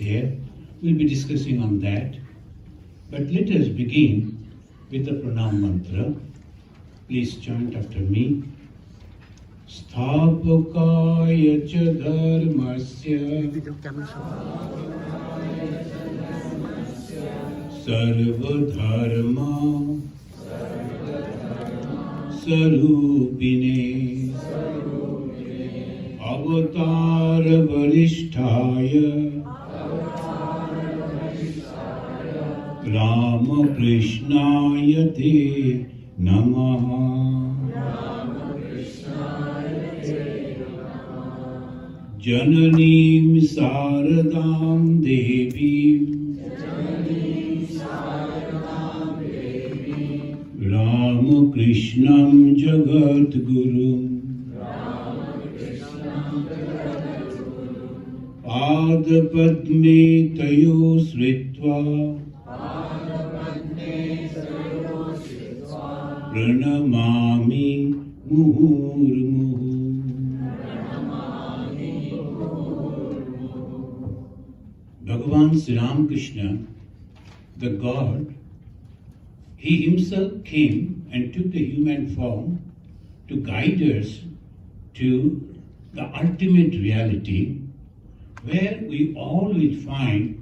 there. We'll be discussing on that. But let us begin with the pranam mantra. Please chant after me. Sthapakaya cha dharmasya sarvadharma sarupine avatar varisthaya Rama Krishnaya te namaha. Jananim Saradam Devim Rama Krishnam Jagat Gurum Pada Padme Tayo Sritva Pranamami Muhurmuhu. Bhagavan Sri Ramakrishna, the God, he himself came and took the human form to guide us to the ultimate reality where we all will find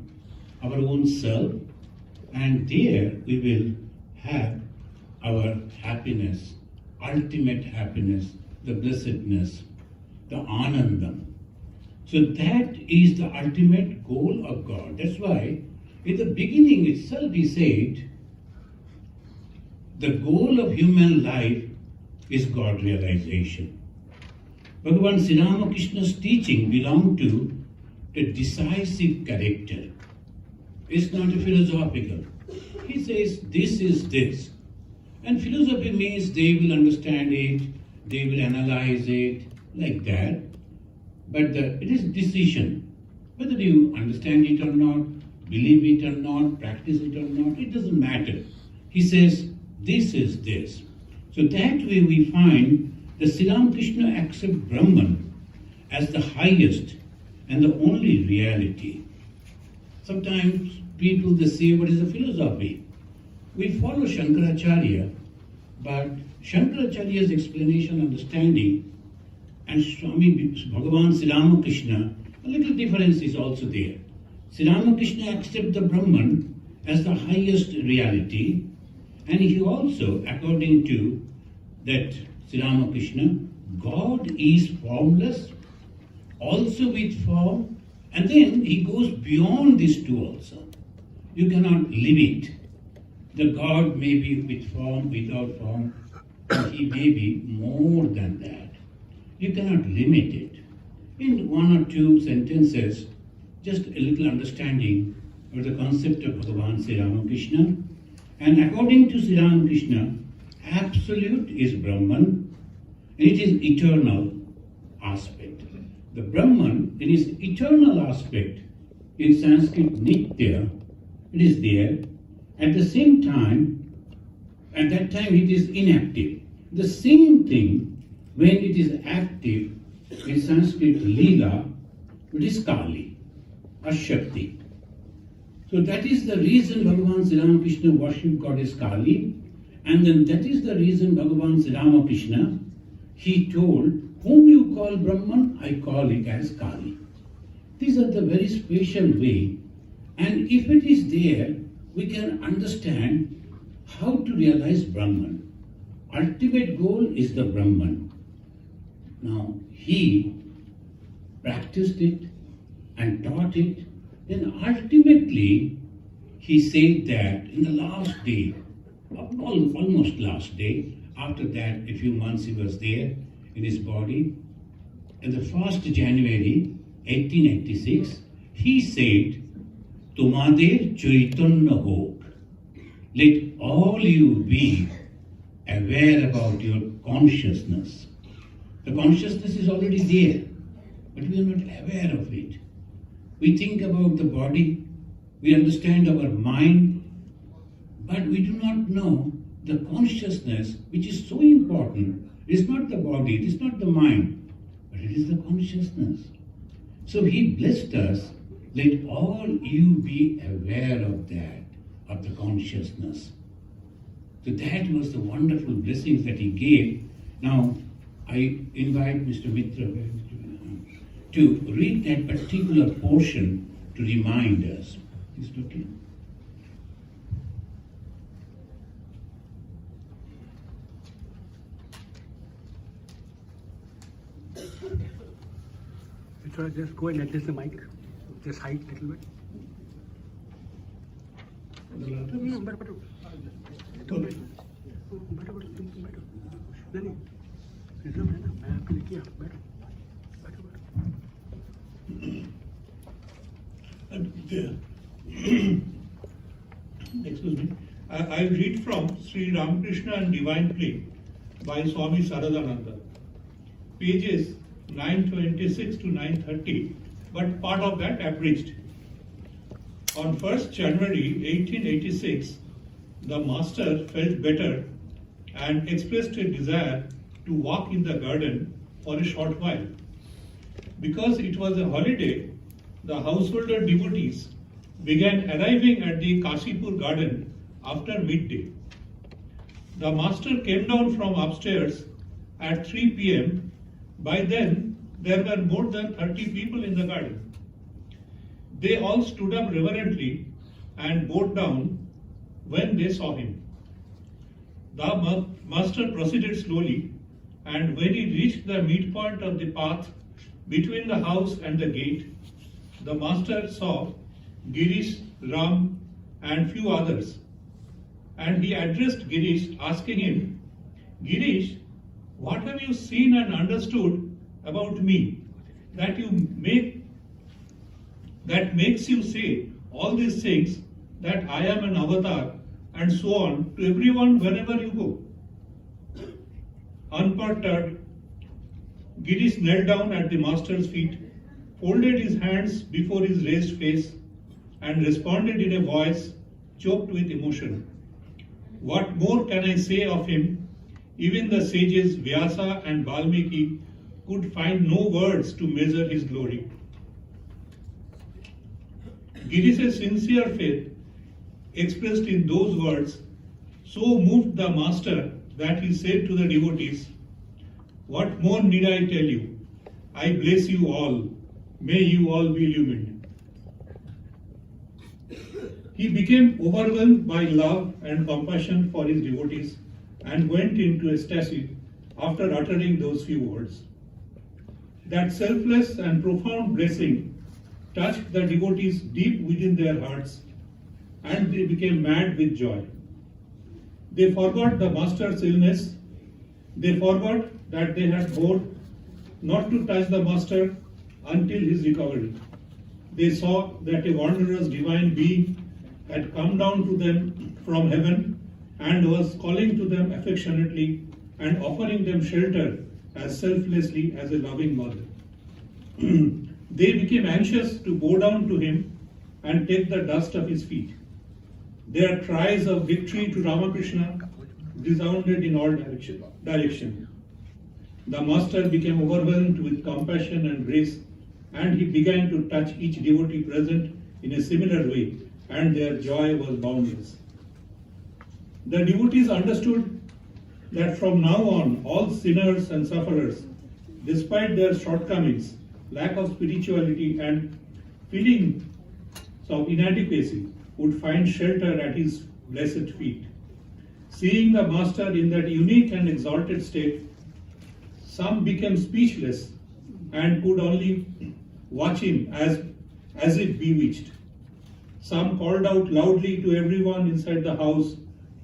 our own self, and there we will have our happiness, ultimate happiness, the blessedness, the anandam. So that is the ultimate goal of God. That's why in the beginning itself he said, the goal of human life is God realization. Bhagavan Sri Ramakrishna's teaching belonged to a decisive character. It's not a philosophical. He says this is this. And philosophy means they will understand it, they will analyze it, like that. But it is decision. Whether you understand it or not, believe it or not, practice it or not, it doesn't matter. He says, this is this. So that way we find that Sri Ramakrishna accepts Brahman as the highest and the only reality. Sometimes people, they say, what is the philosophy? We follow Shankaracharya, but Shankaracharya's explanation, understanding, and Swami Bhagavan Sri Ramakrishna, a little difference is also there. Sri Ramakrishna accepts the Brahman as the highest reality, and he also, according to that Sri Ramakrishna, God is formless, also with form, and then he goes beyond these two also. You cannot limit. The God may be with form, without form, and he may be more than that. You cannot limit it. In one or two sentences, just a little understanding of the concept of Bhagavan Sri Ramakrishna. And according to Sri Ramakrishna, absolute is Brahman, and it is eternal aspect. The Brahman, in its eternal aspect, in Sanskrit Nitya, it is there. At the same time, at that time it is inactive. The same thing when it is active, in Sanskrit Leela, it is Kali, Ashakti. So that is the reason Bhagavan Sri Ramakrishna worshipped Goddess Kali, and then that is the reason Bhagavan Sri Ramakrishna, he told, whom you call Brahman, I call it as Kali. These are the very special way, and if it is there, we can understand how to realize Brahman. Ultimate goal is the Brahman. Now, he practiced it and taught it. Then ultimately, he said that in the last day, almost last day, after that, a few months he was there in his body. In the 1st January 1886, he said, Tumader Chaitanya Hok. Let all you be aware about your consciousness. The consciousness is already there, but we are not aware of it. We think about the body, we understand our mind, but we do not know the consciousness, which is so important. It is not the body, it is not the mind, but it is the consciousness. So he blessed us Let all you be aware of that, of the consciousness. So that was the wonderful blessings that he gave. Now, I invite Mr. Mitra to read that particular portion to remind us. Is it okay? So just go and adjust the mic, just height a little bit. No, better. Excuse me. I read from Sri Ramakrishna and Divine Play by Swami Ishatmananda, pages 926 to 930, but part of that abridged. On 1st January 1886, the master felt better and expressed a desire to walk in the garden for a short while. Because it was a holiday, the householder devotees began arriving at the Kashipur garden after midday. The master came down from upstairs at 3 p.m. By then, there were more than 30 people in the garden. They all stood up reverently and bowed down when they saw him. The master proceeded slowly, and when he reached the midpoint of the path between the house and the gate, the master saw Girish, Ram, and few others. And he addressed Girish, asking him, "Girish, what have you seen and understood about me that makes you say all these things, that I am an avatar, and so on, to everyone wherever you go?" Unperturbed, Girish knelt down at the master's feet, folded his hands before his raised face, and responded in a voice choked with emotion. "What more can I say of him? Even the sages Vyasa and Valmiki could find no words to measure his glory." Girish's sincere faith, expressed in those words, so moved the master that he said to the devotees, "What more need I tell you? I bless you all. May you all be illumined." He became overwhelmed by love and compassion for his devotees and went into ecstasy after uttering those few words. That selfless and profound blessing touched the devotees deep within their hearts, and they became mad with joy. They forgot the master's illness. They forgot that they had vowed not to touch the master until his recovery. They saw that a wondrous divine being had come down to them from heaven and was calling to them affectionately and offering them shelter as selflessly as a loving mother. They became anxious to bow down to him and take the dust of his feet. Their cries of victory to Ramakrishna resounded in all directions. The master became overwhelmed with compassion and grace, and he began to touch each devotee present in a similar way, and their joy was boundless. The devotees understood that from now on, all sinners and sufferers, despite their shortcomings, lack of spirituality, and feelings of inadequacy, would find shelter at his blessed feet. Seeing the master in that unique and exalted state, some became speechless and could only watch him as if bewitched. Some called out loudly to everyone inside the house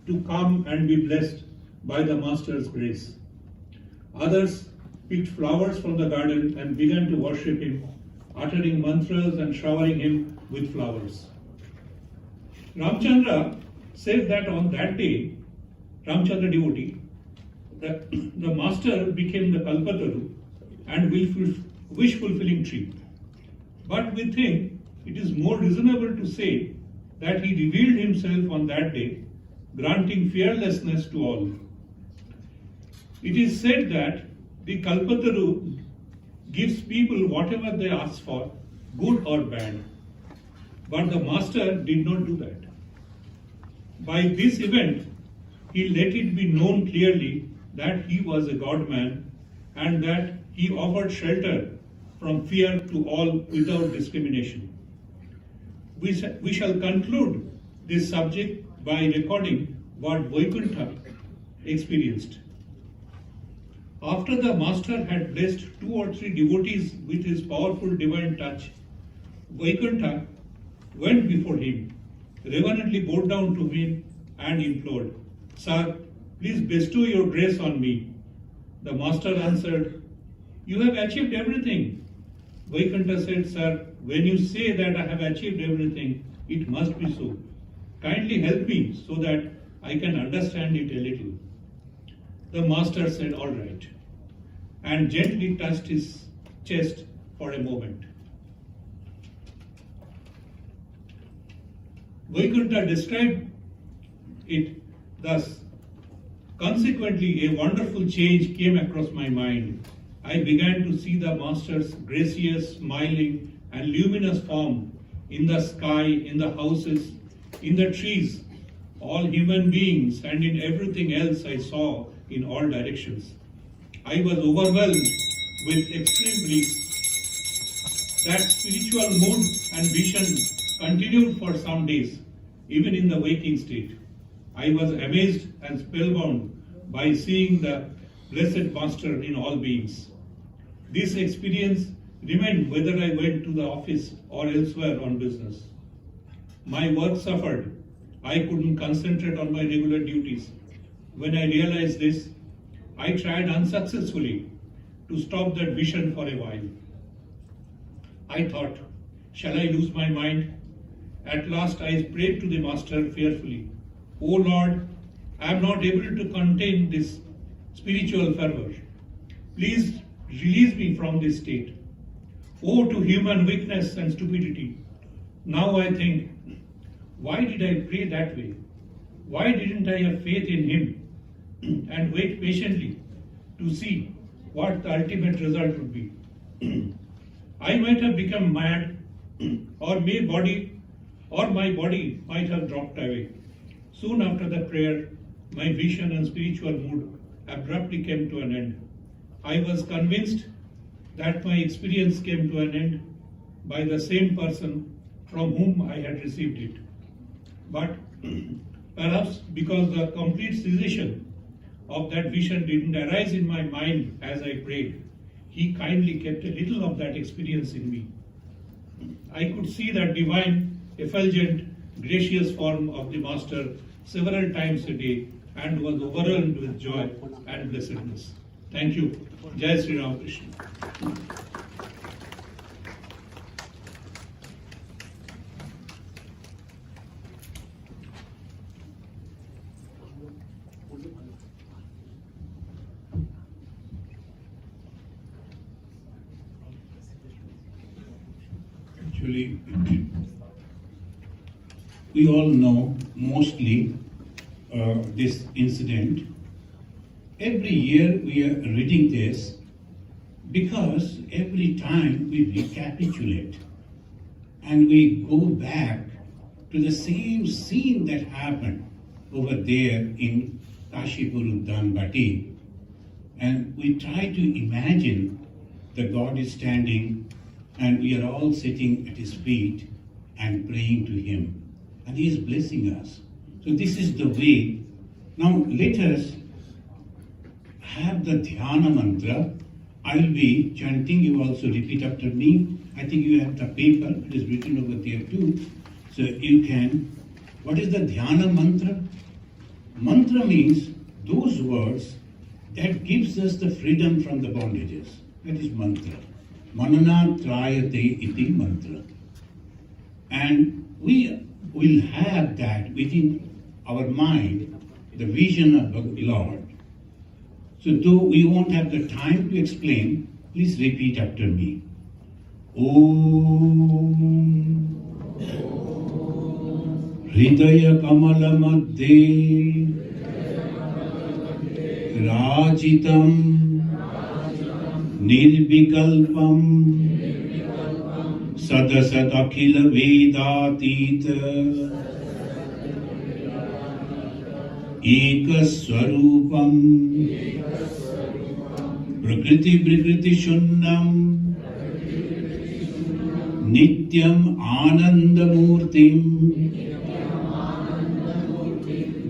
to come and be blessed by the master's grace. Others picked flowers from the garden and began to worship him, uttering mantras and showering him with flowers. Ramchandra said that on that day, Ramchandra devotee, the master became the Kalpataru and wish-fulfilling tree. But we think it is more reasonable to say that he revealed himself on that day, granting fearlessness to all. It is said that the Kalpataru gives people whatever they ask for, good or bad. But the master did not do that. By this event, he let it be known clearly that he was a God-man and that he offered shelter from fear to all without discrimination. We shall conclude this subject by recording what Vaikuntha experienced. After the master had blessed 2 or 3 devotees with his powerful divine touch, Vaikuntha went before him, reverently bowed down to him and implored, "Sir, please bestow your grace on me." The master answered, "You have achieved everything." Vaikuntha said, "Sir, when you say that I have achieved everything, it must be so. Kindly help me so that I can understand it a little." The master said, "All right," and gently touched his chest for a moment. Vivekananda described it thus: "Consequently, a wonderful change came across my mind. I began to see the Master's gracious, smiling, and luminous form in the sky, in the houses, in the trees, all human beings, and in everything else I saw in all directions. I was overwhelmed with extreme bliss. That spiritual mood and vision continued for some days, even in the waking state. I was amazed and spellbound by seeing the Blessed Master in all beings. This experience remained whether I went to the office or elsewhere on business. My work suffered. I couldn't concentrate on my regular duties. When I realized this, I tried unsuccessfully to stop that vision for a while. I thought, shall I lose my mind? At last I prayed to the Master fearfully, "O Lord, I am not able to contain this spiritual fervor. Please release me from this state. Woe to human weakness and stupidity." Now I think, why did I pray that way? Why didn't I have faith in Him and wait patiently to see what the ultimate result would be? I might have become mad, or my body might have dropped away. Soon after the prayer, my vision and spiritual mood abruptly came to an end. I was convinced that my experience came to an end by the same person from whom I had received it. But perhaps because the complete cessation of that vision didn't arise in my mind as I prayed, He kindly kept a little of that experience in me. I could see that divine, effulgent, gracious form of the Master several times a day and was overwhelmed with joy and blessedness. Thank you. Jai Sri Ramakrishna. Actually, we all know mostly this incident. Every year we are reading this because every time we recapitulate and we go back to the same scene that happened over there in Kashipur Dhanbati, and we try to imagine the God is standing and we are all sitting at His feet and praying to Him, and He is blessing us. So this is the way. Now let us have the Dhyana mantra. I will be chanting, you also repeat after me. I think you have the paper, it is written over there too. So you can, what is the Dhyana mantra? Mantra means those words that gives us the freedom from the bondages. That is mantra. Manana trayate iti mantra. And we will have that within our mind, the vision of the Lord. So though we won't have the time to explain, please repeat after me. Om Hridaya Kamala Madhye Rajitam Nirvikalpam सदसद अखिल वेदातीत एक स्वरूपम प्रकृति विकृति शून्यम नित्यम आनंद मूर्तिम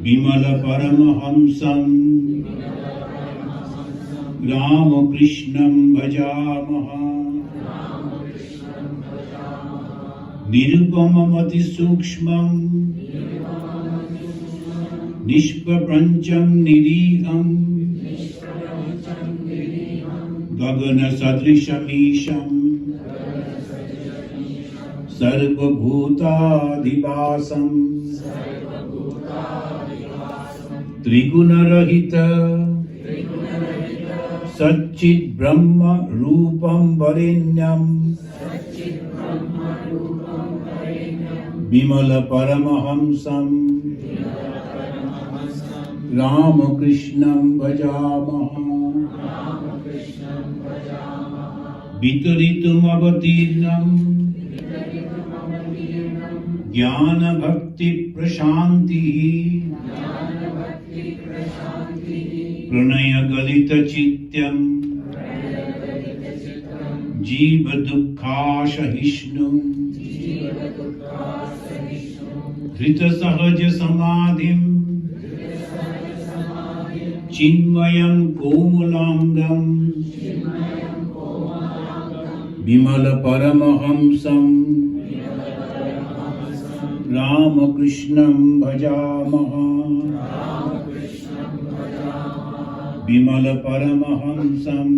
विमल परमहंसम रामकृष्णं भजामः निरुपममति सूक्ष्मं निष्प्रपञ्चं निरीहं गगनसदृशमीशं सर्वभूताधिवासं त्रिगुणरहित सच्चित् ब्रह्म रूपं वरेण्यं विमल परमहंसं रामकृष्णं भजामः वितरितुमवतीर्णं ज्ञान भक्ति प्रशान्तिः प्रणय गलित चित्तम जीव दुःखासहिष्णु धृत सहज समाधिम चिन्मयं कोमलांगम विमल परमहंसं रामकृष्णं भजामः विमल परमहंसं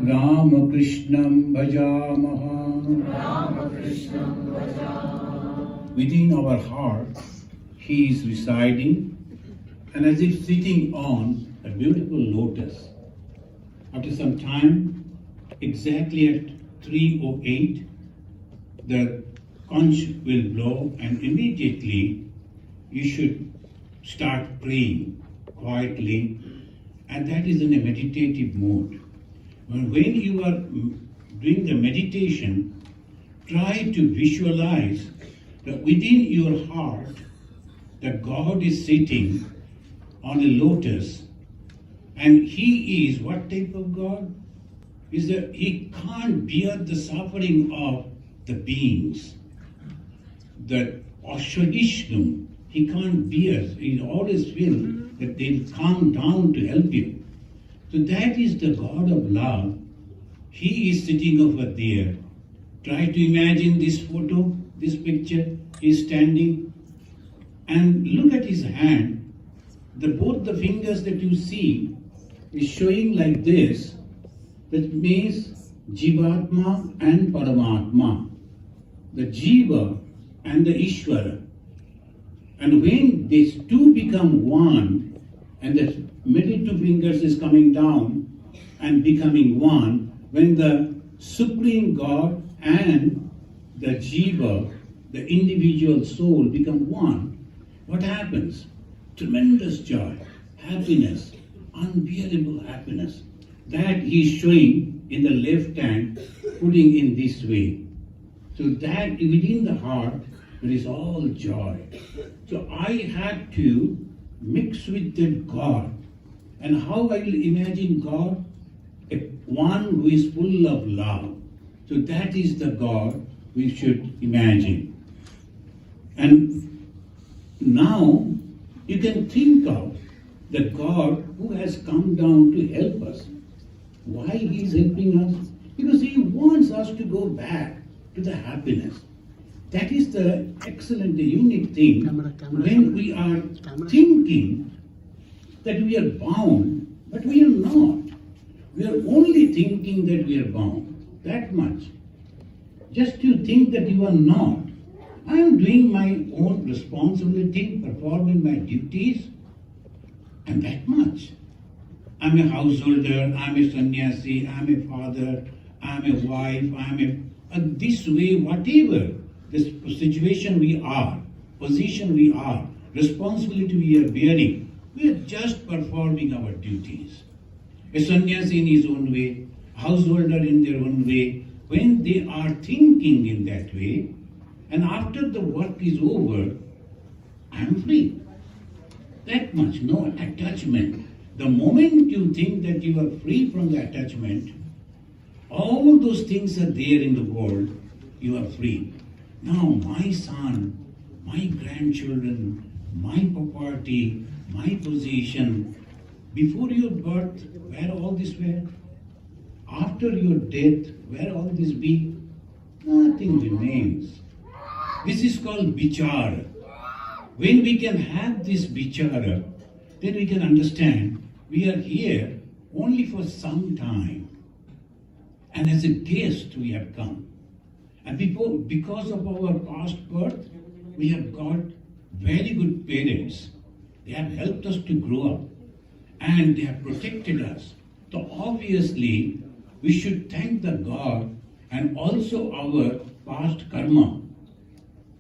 रामकृष्णं भजामः. Within our heart, he is residing, and as if sitting on a beautiful lotus. After some time, exactly at 3:08, the conch will blow, and immediately you should start praying quietly, and that is in a meditative mode. When you are doing the meditation, try to visualize that within your heart, that God is sitting on a lotus, and He is what type of God? Is that He can't bear the suffering of the beings. That Ashwahishnu, He can't bear. He always feels that they'll come down to help you. So that is the God of love. He is sitting over there. Try to imagine this photo, this picture. He is standing, and look at his hand. Both the fingers that you see is showing like this. That means Jivatma and Paramatma. The Jiva and the Ishvara. And when these two become one, and the middle two fingers is coming down and becoming one, when the Supreme God and the Jiva, the individual soul, become one, what happens? Tremendous joy, happiness, unbearable happiness. That he is showing in the left hand, putting in this way. So that within the heart, there is all joy. So I had to mix with that God. And how I will imagine God? One who is full of love. So that is the God we should imagine. And now you can think of the God who has come down to help us. Why He is helping us? Because He wants us to go back to the happiness. That is the excellent, the unique thing. When we are thinking that we are bound, but we are not. We are only thinking that we are bound. That much. Just you think that you are not. I am doing my own responsibility, performing my duties, and that much. I am a householder, I am a sannyasi, I am a father, I am a wife, I am this way, whatever this situation we are, position we are, responsibility we are bearing, we are just performing our duties. A sannyasi in his own way, householder in their own way, when they are thinking in that way, and after the work is over, I am free. That much, no attachment. The moment you think that you are free from the attachment, all those things are there in the world, you are free. Now, my son, my grandchildren, my property, my position, before your birth, where all this were? After your death, where all this be? Nothing remains. This is called vichara. When we can have this vichara, then we can understand we are here only for some time. And as a guest we have come. And because of our past birth, we have got very good parents. They have helped us to grow up and they have protected us. So obviously, we should thank the God and also our past karma.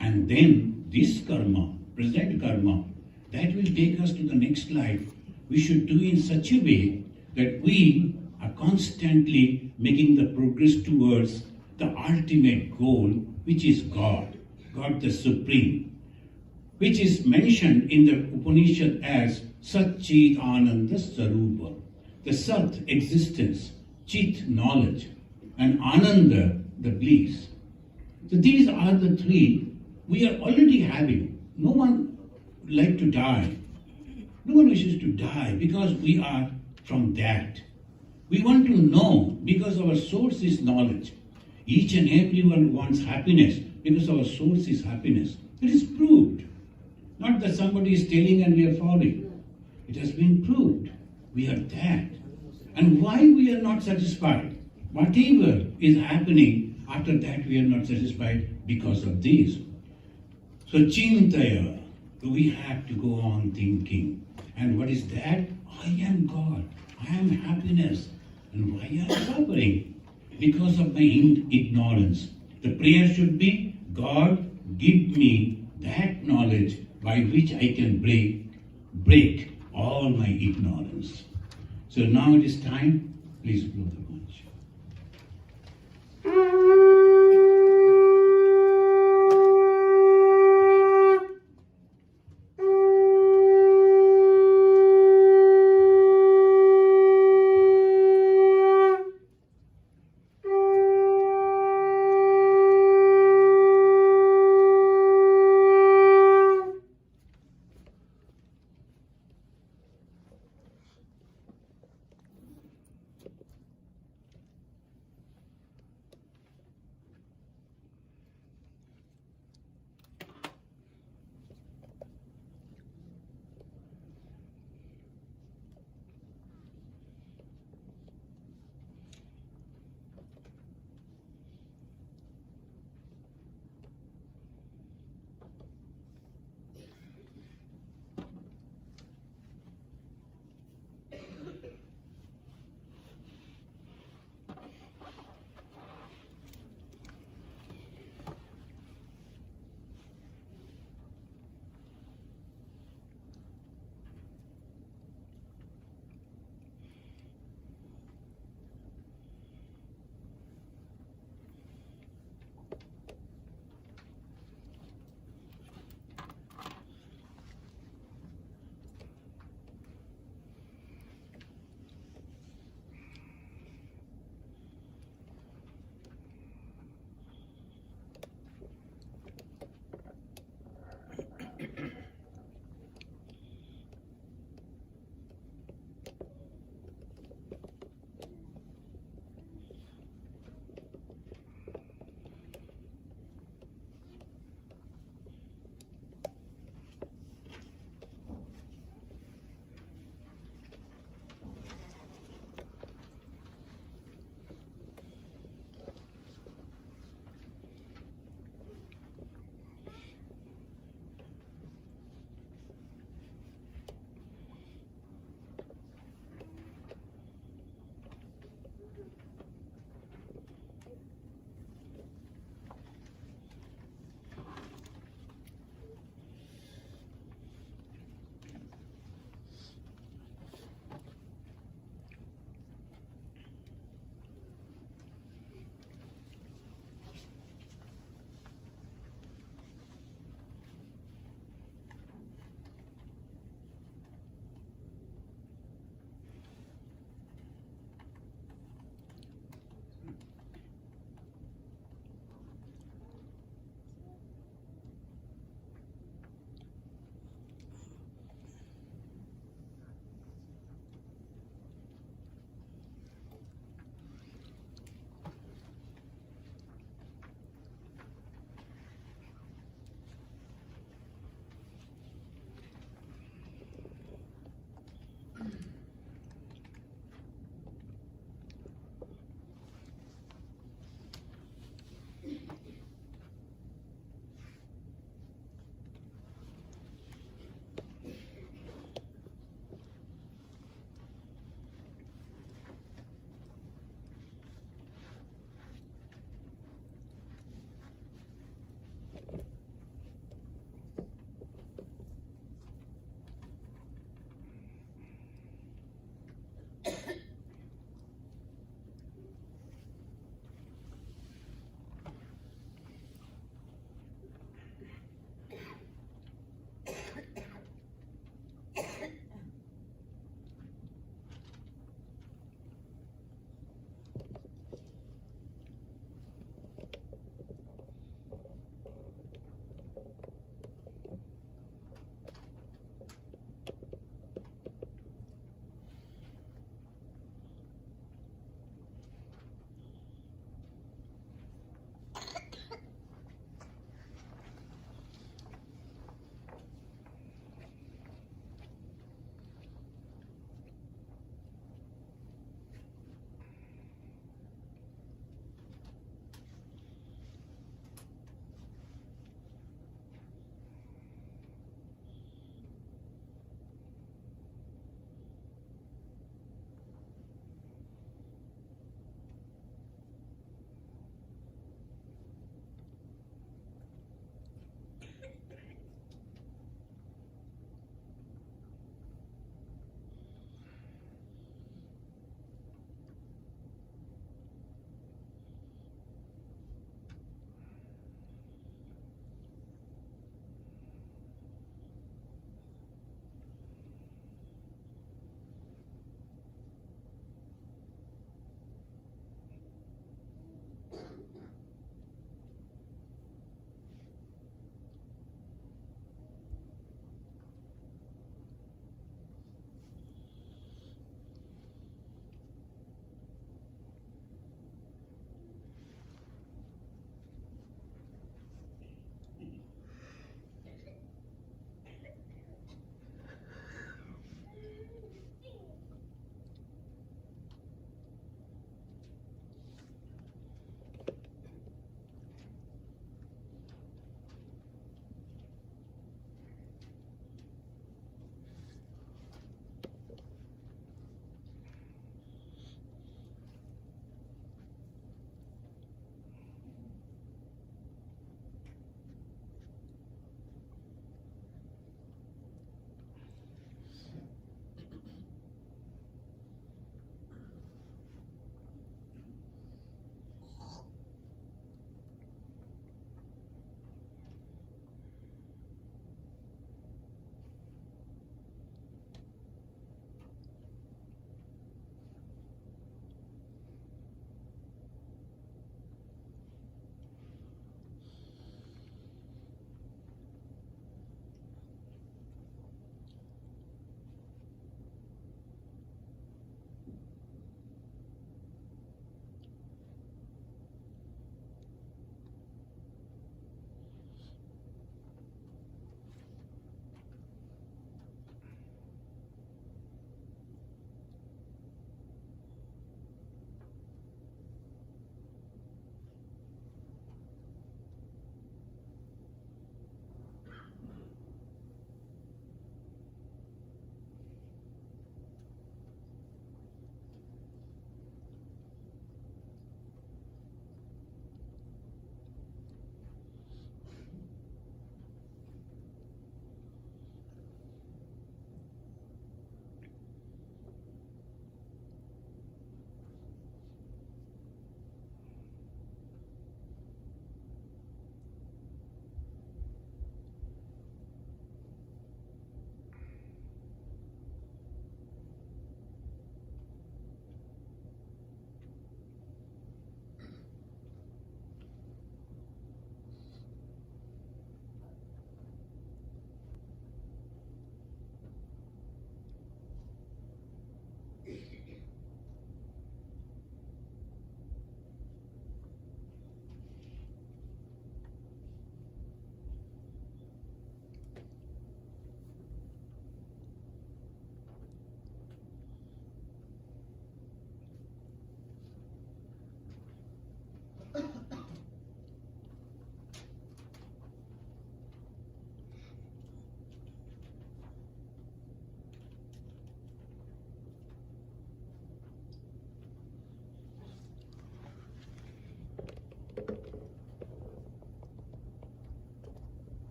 And then this karma, present karma, that will take us to the next life. We should do in such a way that we are constantly making the progress towards the ultimate goal, which is God, God the Supreme, which is mentioned in the Upanishad as Satchit Ananda Sarupa, the Sat, existence, Chit, knowledge, and Ananda, the bliss. So these are the three we are already having. No one would like to die. No one wishes to die because we are from that. We want to know because our source is knowledge. Each and everyone wants happiness because our source is happiness. It is proved. Not that somebody is telling and we are following. It has been proved. We are that. And why we are not satisfied? Whatever is happening, after that we are not satisfied because of this. So chintaya, we have to go on thinking. And what is that? I am God. I am happiness. And why am I suffering? Because of my ignorance. The prayer should be, God, give me that knowledge by which I can break all my ignorance. So now it is time. Please blow the conch.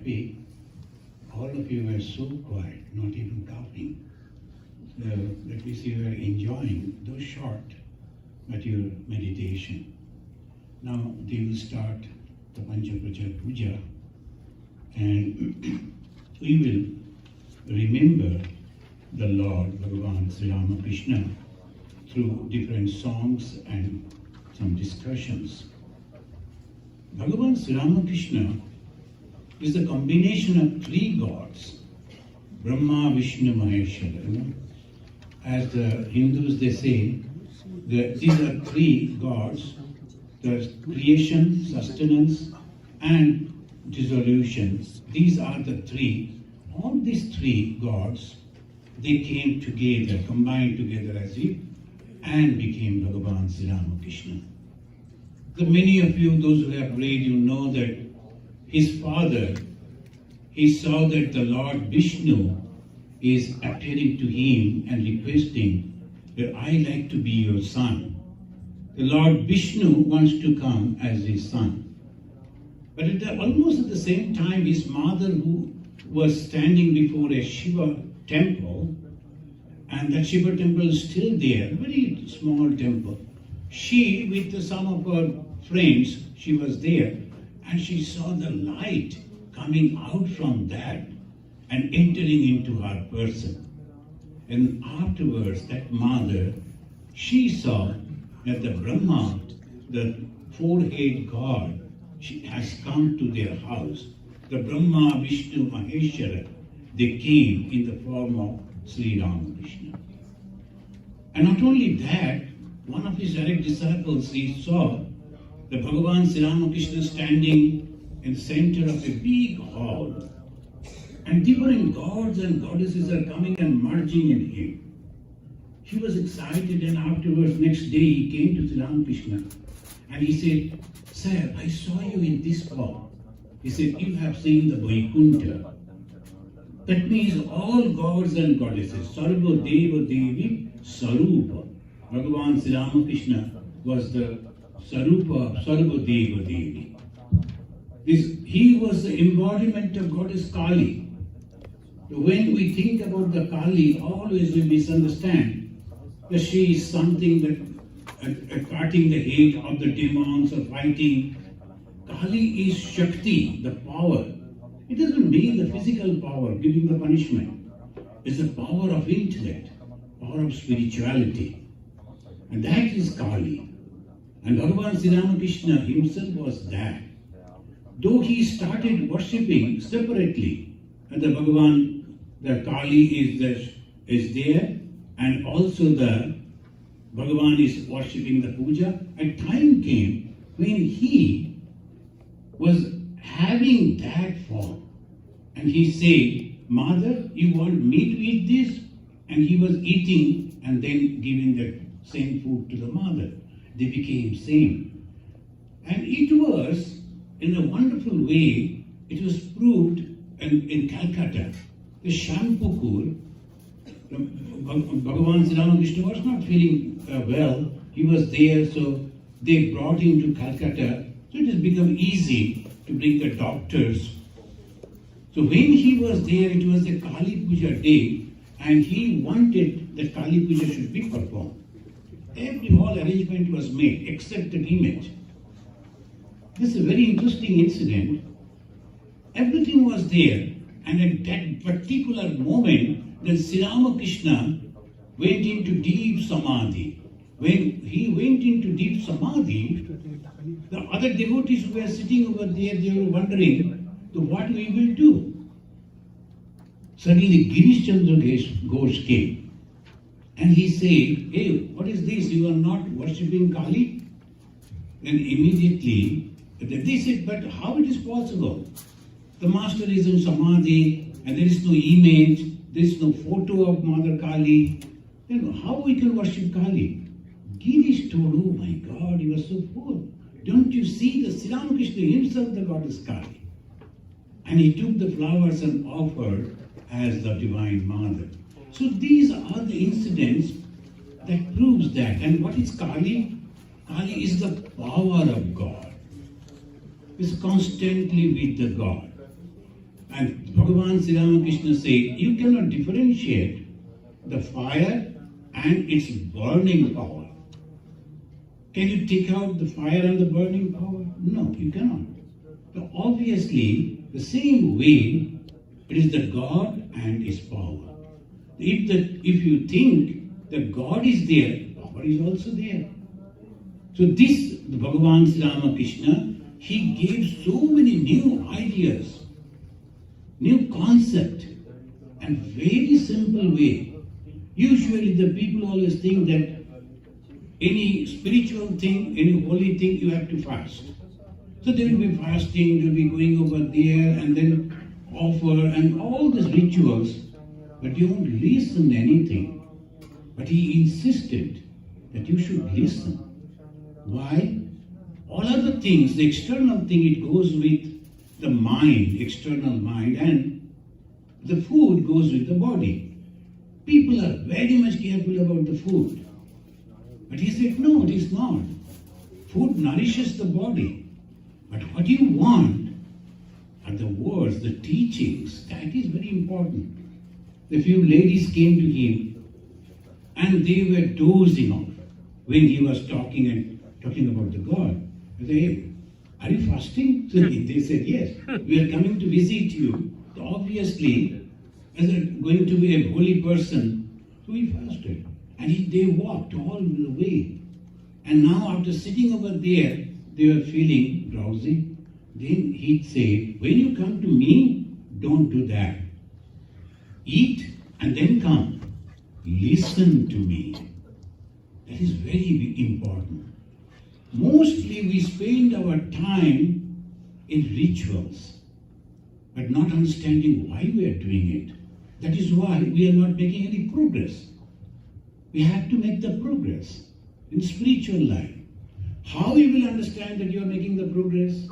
happy. All of you were so quiet, not even talking. So that means you were enjoying, though short, but your meditation. Now they will start the Panchaprachar Puja, and we will remember the Lord Bhagavan Sri Ramakrishna through different songs and some discussions. Bhagavan Sri Ramakrishna is the combination of three gods, Brahma, Vishnu, Maheshwara. As the Hindus they say, these are three gods, the creation, sustenance and dissolution. These are the three. All these three gods, they came together, combined together as if, and became Bhagavan Sri Ramakrishna. The many of you, those who have read, you know that his father, he saw that the Lord Vishnu is appearing to him and requesting that I like to be your son. The Lord Vishnu wants to come as his son. But almost at the same time, his mother, who was standing before a Shiva temple, and that Shiva temple is still there, very small temple. She, with some of her friends, she was there, and she saw the light coming out from that and entering into her person. And afterwards, that mother, she saw that the Brahma, the four-head God, she has come to their house. The Brahma, Vishnu, Maheshwara, they came in the form of Sri Ramakrishna. And not only that, one of his direct disciples, he saw the Bhagavan Sri Ramakrishna standing in the center of a big hall. And different gods and goddesses are coming and merging in him. He was excited, and afterwards, next day, he came to Sri Ramakrishna and he said, Sir, I saw you in this hall. He said, you have seen the Vaikuntha. That means all gods and goddesses, Sarva Deva Devi Sarupa. Bhagavan Sri Ramakrishna was the Sarupa of Sarva Deva Devi. He was the embodiment of Goddess Kali. When we think about the Kali, always we misunderstand that she is something that cutting the head of the demons or fighting. Kali is Shakti, the power. It doesn't mean the physical power, giving the punishment. It's the power of intellect, power of spirituality. And that is Kali. And Bhagavan Sri Ramakrishna himself was that. Though he started worshipping separately, and the Bhagavan, the Kali is there, and also the Bhagavan is worshipping the puja, a time came when he was having that form. And he said, Mother, you want me to eat this? And he was eating and then giving the same food to the mother. They became same. And it was, in a wonderful way, it was proved in Calcutta. The Shampukur, Bhagavan Sri Ramakrishna was not feeling well. He was there, so they brought him to Calcutta. So it has become easy to bring the doctors. So when he was there, it was the Kali Puja day, and he wanted that Kali Puja should be performed. Every whole arrangement was made, except an image. This is a very interesting incident. Everything was there, and at that particular moment, then Sri Ramakrishna went into deep samadhi. When he went into deep samadhi, the other devotees who were sitting over there, they were wondering, so what we will do? Suddenly Girish Chandra Ghosh came, and he said, hey, what is this? You are not worshipping Kali? Then immediately, they said, but how it is possible? The master is in samadhi, and there is no image, there is no photo of Mother Kali. Then how we can worship Kali? Girish told, oh my God, you are so full. Don't you see the Sri Ramakrishna himself, the goddess Kali? And he took the flowers and offered as the Divine Mother. So these are the incidents that proves that. And what is Kali? Kali is the power of God. It's constantly with the God. And Bhagavan Sri Ramakrishna said, you cannot differentiate the fire and its burning power. Can you take out the fire and the burning power? No, you cannot. So obviously, the same way, it is the God and His power. If you think that God is there, power is also there. So this, the Bhagavan Sri Ramakrishna, he gave so many new ideas, new concept, and very simple way. Usually the people always think that any spiritual thing, any holy thing, you have to fast. So they will be fasting, they will be going over there and then offer and all these rituals, but you won't listen anything. But he insisted that you should listen. Why? All other things, the external thing, it goes with the mind, external mind, and the food goes with the body. People are very much careful about the food. But he said, no, it is not. Food nourishes the body. But what you want are the words, the teachings. That is very important. A few ladies came to him and they were dozing off when he was talking about the God. I said, hey, are you fasting? So they said, yes, we are coming to visit you. So obviously, as going to be a holy person, so he fasted. And they walked all the way. And now after sitting over there, they were feeling drowsy. Then he'd say, when you come to me, don't do that. Eat and then come. Listen to me. That is very important. Mostly we spend our time in rituals, but not understanding why we are doing it. That is why we are not making any progress. We have to make the progress in spiritual life. How you will understand that you are making the progress?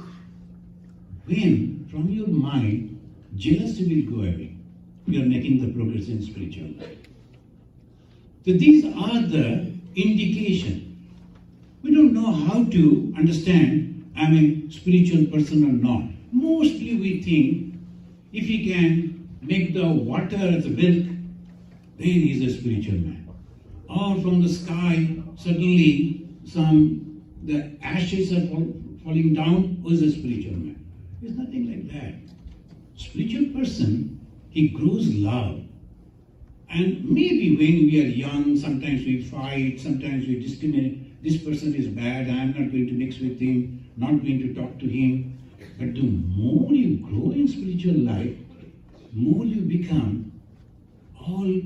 When from your mind, jealousy will go away. You are making the progress in spiritual life. So these are the indications. We don't know how to understand I'm a spiritual person or not. Mostly we think if he can make the water as a milk, then he is a spiritual man. Or from the sky, suddenly the ashes are falling down, who is a spiritual man? It's nothing like that. Spiritual person, he grows love. And maybe when we are young, sometimes we fight, sometimes we discriminate. This person is bad, I am not going to mix with him, not going to talk to him. But the more you grow in spiritual life, more you become all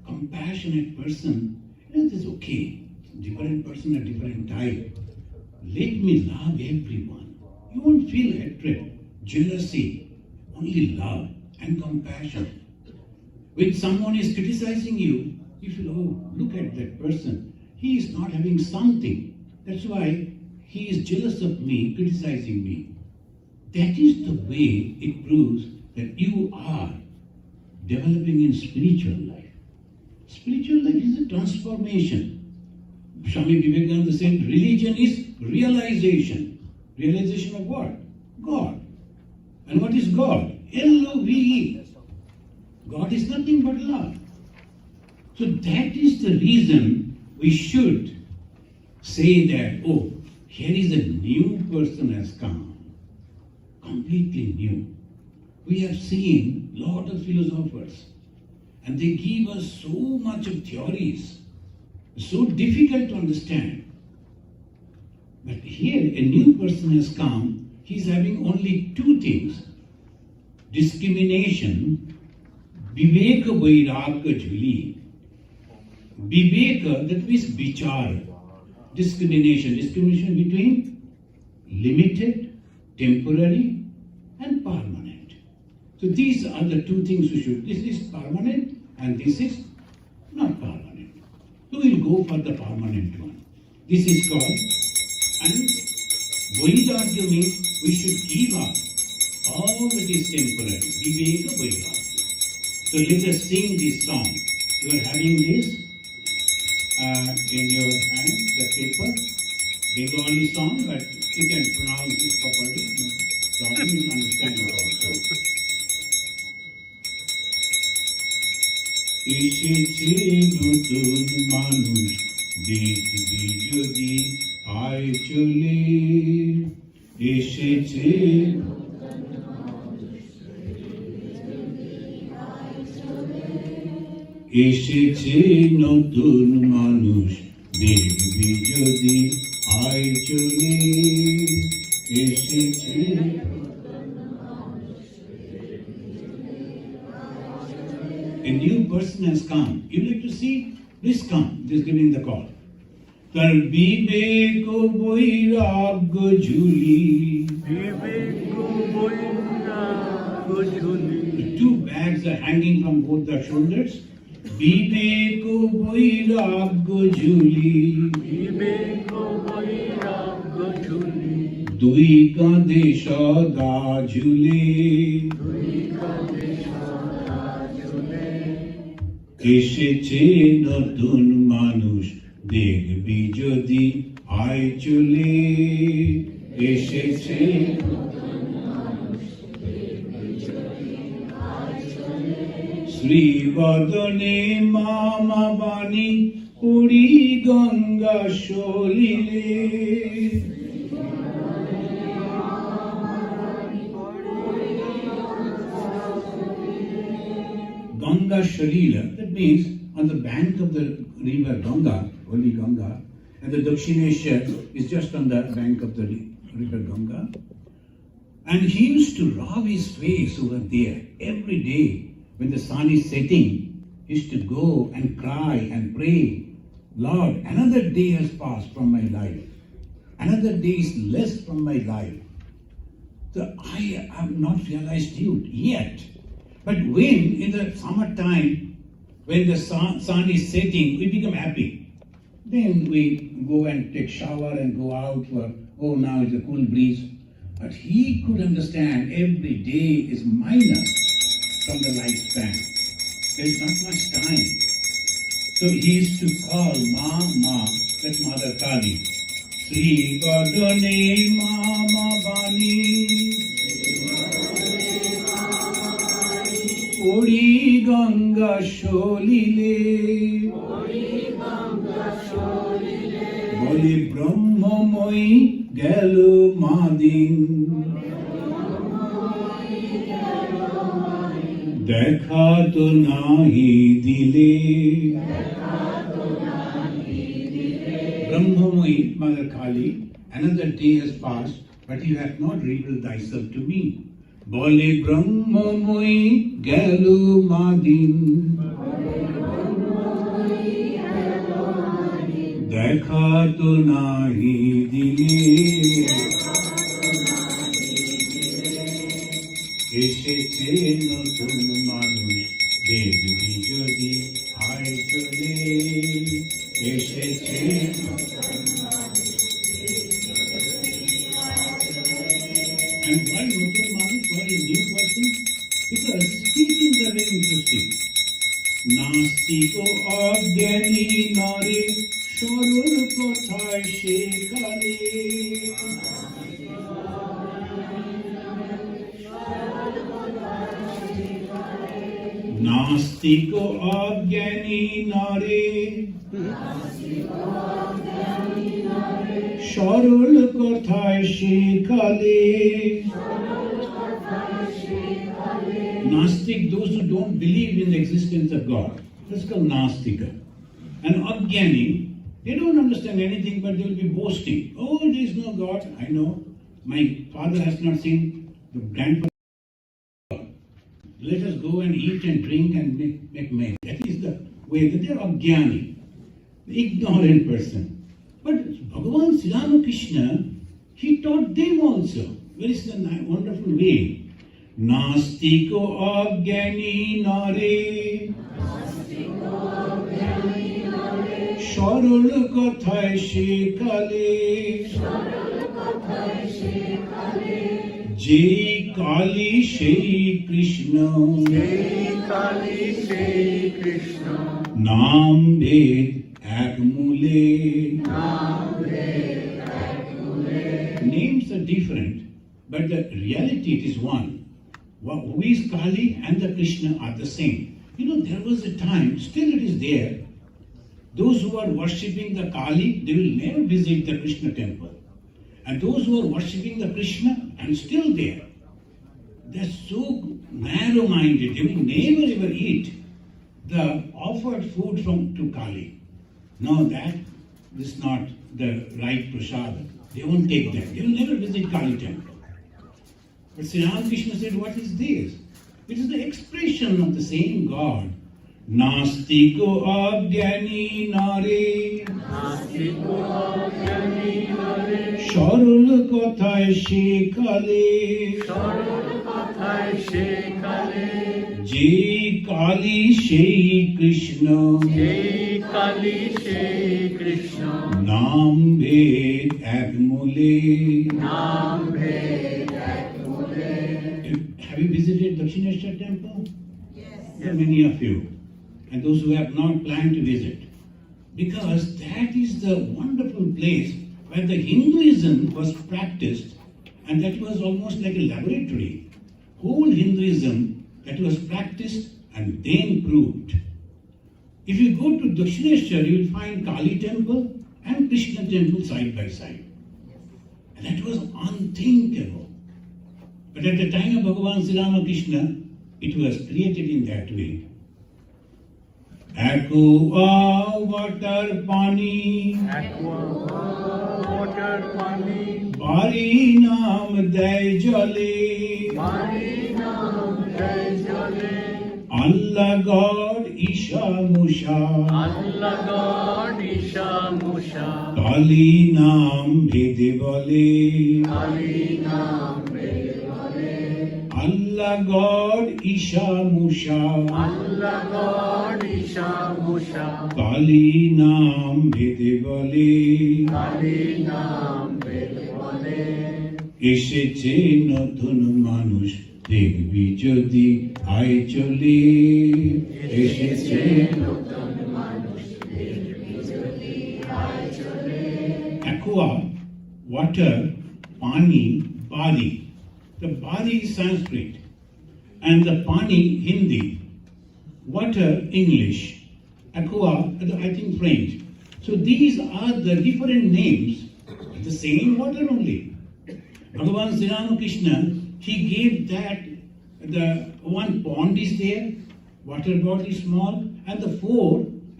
compassionate person. It is okay. Different person, a different type. Let me love everyone. You won't feel hatred, jealousy, only love and compassion. When someone is criticizing you, you feel, oh, look at that person. He is not having something. That's why he is jealous of me, criticizing me. That is the way it proves that you are developing in spiritual life. Spiritual life is a transformation. Swami Vivekananda said, religion is realization. Realization of what? God. And what is God? L-O-V-E. God is nothing but love. So that is the reason we should say that, oh, here is a new person has come. Completely new. We have seen a lot of philosophers and they give us so much of theories, so difficult to understand. But here a new person has come, he is having only two things. Discrimination, Viveka Vairagya Jhuli. Viveka, that means vichar. Discrimination between limited, temporary and permanent. So these are the two things we should. This is permanent and this is not permanent. So we'll go for the permanent one. This is called, and Vairagya means we should give up all that is temporary. Viveka Vairagya. So let us sing this song. You are having this in your hand, the paper. Bengali song, but you can pronounce it properly. No problem, you understand it also. এসেছে নতুন মানুষ দেখবি যদি আয় চলে এসেছে এসেছে নতুন মানুষ দেখবি যদি আয় চলে এসেছে A new person has come. You like to see? Please come. Just giving the call. তার বিবেক বৈরাগ্য ঝুলি The two bags are hanging from both the shoulders. বিবেক বৈরাগ্য ঝুলি দুই কাঁধে সদা ঝুলে এসেছে নতুন মানুষ দেখবি যদি আয় চলে এসেছে শ্রীবদনে মামা বাণী Puri Ganga সলিলে Ganga Shalila, that means on the bank of the river Ganga, holy Ganga, and the Dakshinesha is just on the bank of the river Ganga. And he used to rub his face over there every day when the sun is setting. He used to go and cry and pray, Lord, another day has passed from my life. Another day is less from my life. So I have not realized you yet. But when in the summertime, when the sun is setting, we become happy. Then we go and take shower and go out for, oh, now it's a cool breeze. But he could understand every day is minus from the lifespan. There's not much time. So he used to call Ma, that's Mother Kali. Sri Vadane Mama Bani. Ori Ganga Sholile Boli Brahmamoi Gelo Madin Dekha to nahi dile Brahmamoi, Mother Kali, another day has passed, but you have not revealed thyself to me. বলে ব্রহ্মময়ী গেল মাদিন দেখা তো নাহি দিলে এসেছে নতুন মানুষ দেখবি যদি আয় চলে এসেছে And why Notun Manik, why a new person? Because teachings are very interesting. Nastiko Agyani Nare Sharul Kothai Shekale Nastiko Agyani Nare সরল কথায় শেখালে Nastic, those who don't believe in the existence of God, that's called Nastika. And Agyani, they don't understand anything, but they will be boasting. Oh, there is no God. I know. My father has not seen the grandfather. Let us go and eat and drink and make merry. That is the way that they are Agyani, the ignorant person. But Bhagavan Sri Ramakrishna, he taught them also. Very wonderful way. Nastiko Agyani Nare Sharul Kothai Shekale Jai Kali Shei Krishna Naam Ved Ek Mule Names are different, but the reality it is one. Who is Kali and the Krishna are the same. there was a time, still it is there, those who are worshipping the Kali, they will never visit the Krishna temple. And those who are worshipping the Krishna, and still there, they are so narrow-minded, they will never ever eat the offered food to Kali. No, that is not the right prasad. They won't take that. They will never visit Kali temple. But Sri Ramakrishna said, what is this? It is the expression of the same God. Nastiko agyani nare, Sharul kothay shekale, Je Kali Shei Krishna, Naam Bhed Ek Mule. Have you visited Dakshineshwar temple? Yes. There are many of you. And those who have not planned to visit. Because that is the wonderful place where the Hinduism was practiced, and that was almost like a laboratory. Whole Hinduism that was practiced and then proved. If you go to Dakshineshwar, you will find Kali temple and Krishna temple side by side. And that was unthinkable. But at the time of Bhagavan Sri Ramakrishna, it was created in that way. Aqua, water, pani, Bari naam day jale, Allah God Isha Musha, Kali naam bhede bale, Allah God Isha Musha, Kali naam bhede bale, এসেছে নতুন মানুষ দেখবি যদি আয় চলে, এসেছে নতুন মানুষ দেখবি যদি আয় চলে। Aqua, water, pani, bari. The bari is Sanskrit and the pani Hindi. Water English, aqua I think French. So these are the different names, the same water only. Bhagavan Sri Ramakrishna, he gave that, the one pond is there, water god is small, and the four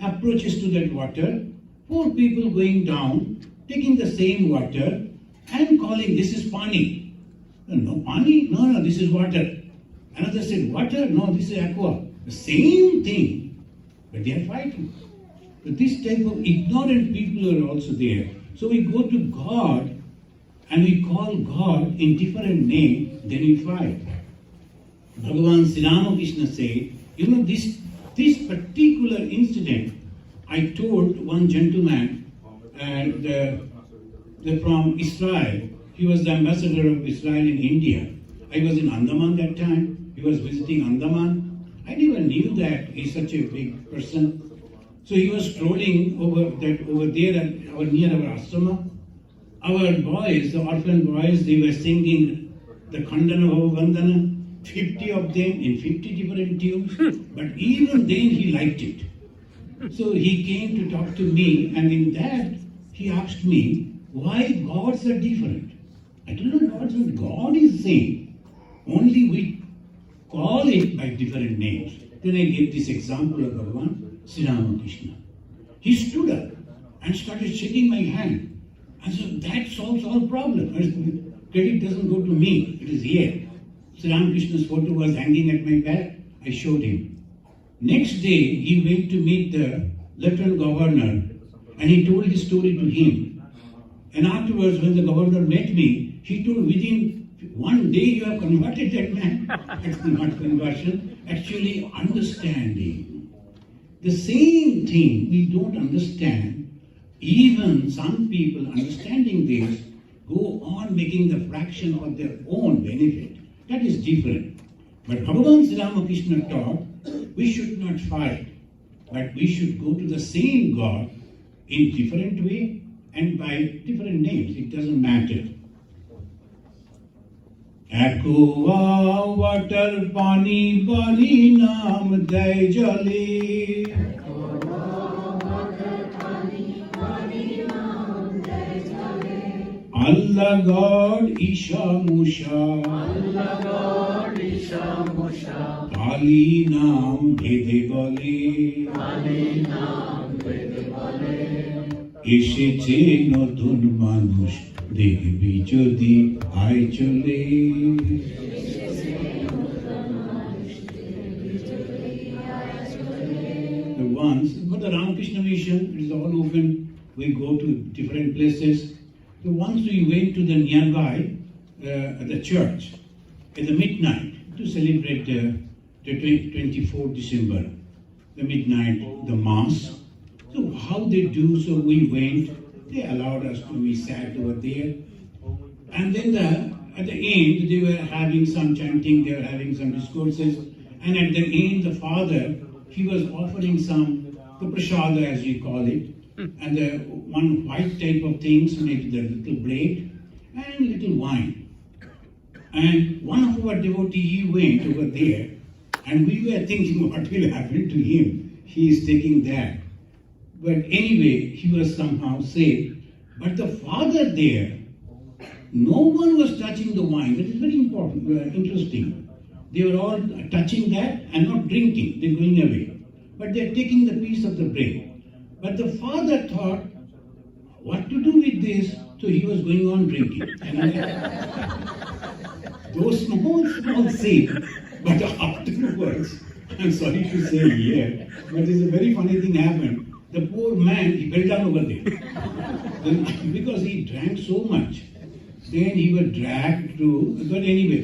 approaches to that water, four people going down, taking the same water and calling, this is pani. No, pani? No, this is water. Another said, water? No, this is aqua. The same thing, but they are fighting. So this type of ignorant people are also there. So we go to God and we call God in different name, then we fight. Bhagavan Sri Ramakrishna said, this particular incident, I told one gentleman from Israel. He was the ambassador of Israel in India. I was in Andaman that time. He was visiting Andaman. I never knew that he's such a big person. So he was strolling over there near our ashrama. Our boys, the orphan boys, they were singing the Khandana Bhavavandana, 50 of them in 50 different tunes. But even then he liked it. So he came to talk to me, and in that he asked me why gods are different. I don't know gods, but God is same. Only we call it by different names. Then I gave this example of Bhagavan Sri Ramakrishna. He stood up and started shaking my hand. And so that solves all problems. Credit doesn't go to me, it is here. Sri Ramakrishna's photo was hanging at my back. I showed him. Next day, he went to meet the Lieutenant Governor and he told his story to him. And afterwards, when the governor met me, he told within one day you have converted that man. That's not conversion, actually understanding. The same thing we don't understand. Even some people understanding this go on making the fraction of their own benefit. That is different. But Bhagavan Sri Ramakrishna taught we should not fight, but we should go to the same God in different way and by different names. It doesn't matter. Aqua water pani bani naam day jale. Allah God Isha Musha. Pali naam bhede bale. এসেছে নতুন মানুষ দেখবি যদি আয় চলে। Once, for the Ramakrishna mission, it is all open. We go to different places. So once we went to the nearby the church at the midnight to celebrate the 24th December, the midnight, the mass. So how they do, so we went, they allowed us to, we sat over there. And then at the end, they were having some chanting, they were having some discourses. And at the end, the father, he was offering the prasada as we call it. And the one white type of things, maybe the little bread and little wine. And one of our devotees, he went over there. And we were thinking what will happen to him. He is taking that. But anyway, he was somehow saved. But the father there, no one was touching the wine. That is very important, interesting. They were all touching that and not drinking. They're going away. But they're taking the piece of the bread. But the father thought, what to do with this? So he was going on drinking. And those small save. But afterwards, I'm sorry to say here, but there's a very funny thing happened. The poor man, he fell down over there. Then, because he drank so much. Then he was dragged to, but anyway,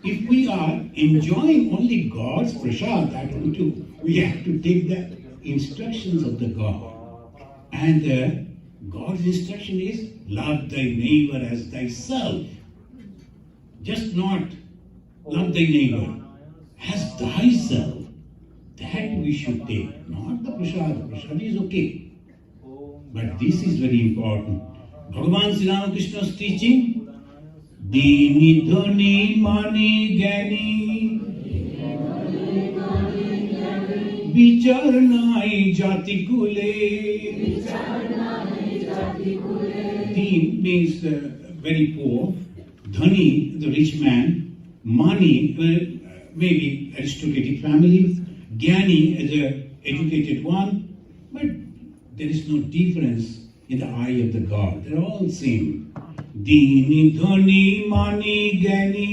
if we are enjoying only God's prasad, that one too, we have to take the instructions of the God. And God's instruction is, love thy neighbor as thyself. Just not love thy neighbor as thyself. That we should take, not the prasad. The prasad is okay. But this is very important. Bhagavan Sri Ramakrishna's teaching, Dini Dhani Mani Gyani Vichar Nai Jati Kule. Deen means very poor. Dhani, the rich man. Mani, maybe aristocratic family. Jnani is an educated one, but there is no difference in the eye of the God. They're all same. Dini dhani mani jnani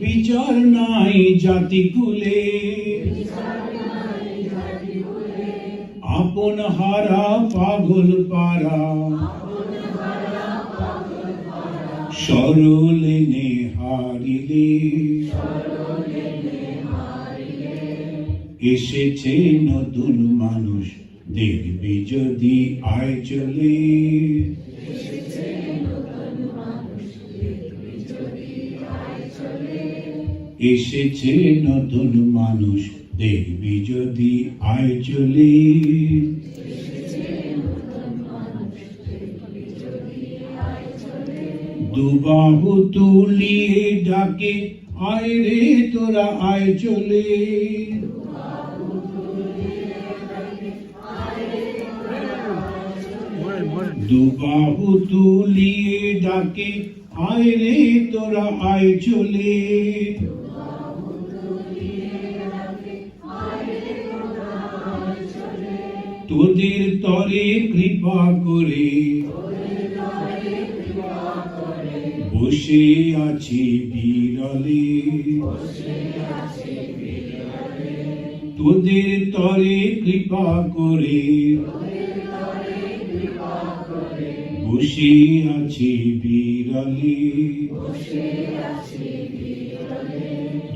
vichar nai jati kule apon hara pagul para সরলে নে হারিলে এসেছে নতুন মানুষ দেখবি যদি আয় চলে। এসেছে নতুন মানুষ দেখবি যদি আয় চলে। দুবাহু তুলিয়ে ডাকে আয় রে তোরা আয় চলে। দুবাহু তুলিয়ে ডাকে আয় রে তোরা আয় চলে। তোদের তরে কৃপা করে বসে আছি বিরলে। তোদের তরে কৃপা করে বসে আছি বিরলে।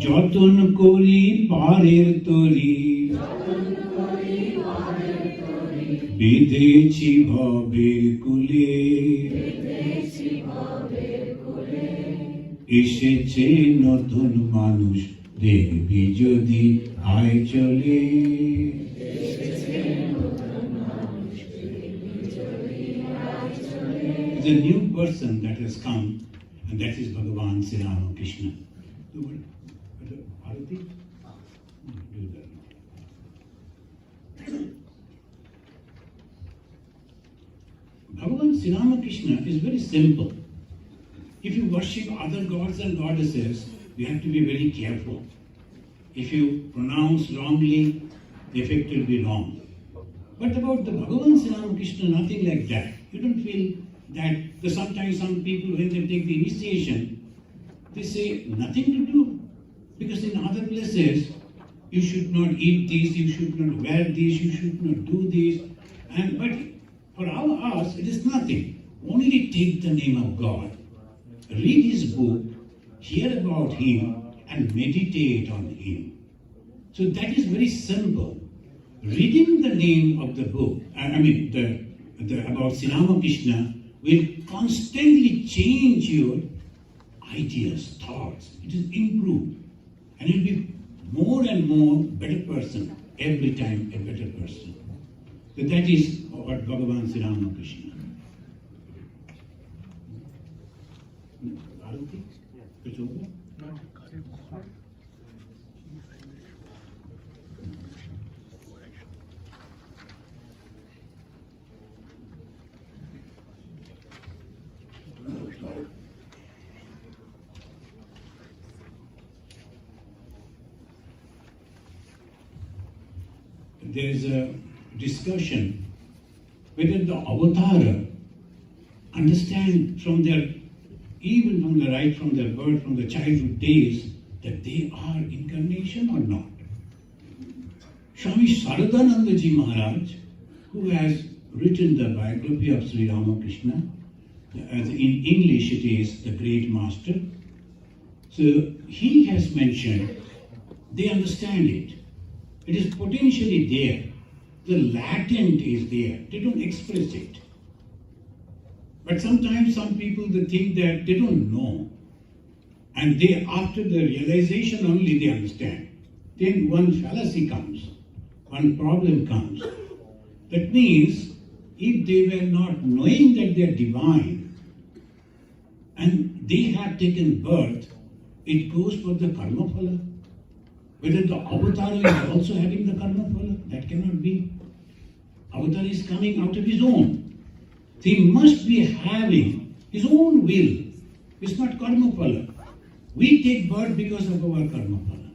যতন করি পারের তরি বেঁধেছি ভবের কুলে। এসেছে নতুন মানুষ দেখবি যদি আয় চলে। It's a new person that has come, and that is Bhagavan Sri Ramakrishna. Arati? Do that. Bhagavan Sri Ramakrishna is very simple. If you worship other gods and goddesses, you have to be very careful. If you pronounce wrongly, the effect will be wrong. But about the Bhagavan Sri Ramakrishna, nothing like that. You don't feel that sometimes some people, when they take the initiation, they say nothing to do. Because in other places, you should not eat this, you should not wear this, you should not do this. But for us, it is nothing. Only take the name of God. Read his book, hear about him, and meditate on him. So that is very simple. Reading the name of the book, about Sri Ramakrishna, will constantly change your ideas, thoughts. It is improved. And you'll be more and more better person, every time a better person. So that is what Bhagavan Sri Ramakrishna. Arati? It's over? There is a discussion whether the avatar understand from their birth, from the childhood days, that they are incarnation or not. Swami Ishatmananda Ji Maharaj, who has written the biography of Sri Ramakrishna, as in English it is the Great Master. So he has mentioned, they understand it. It is potentially there. The latent is there. They don't express it. But sometimes some people, they think that they don't know. And they, after the realization only, they understand. Then one fallacy comes. One problem comes. That means, if they were not knowing that they are divine, and they have taken birth, it goes for the karma phala. Whether the avatar is also having the karma phala, that cannot be. Avatar is coming out of his own. He must be having his own will. It's not karma phala. We take birth because of our karma phala.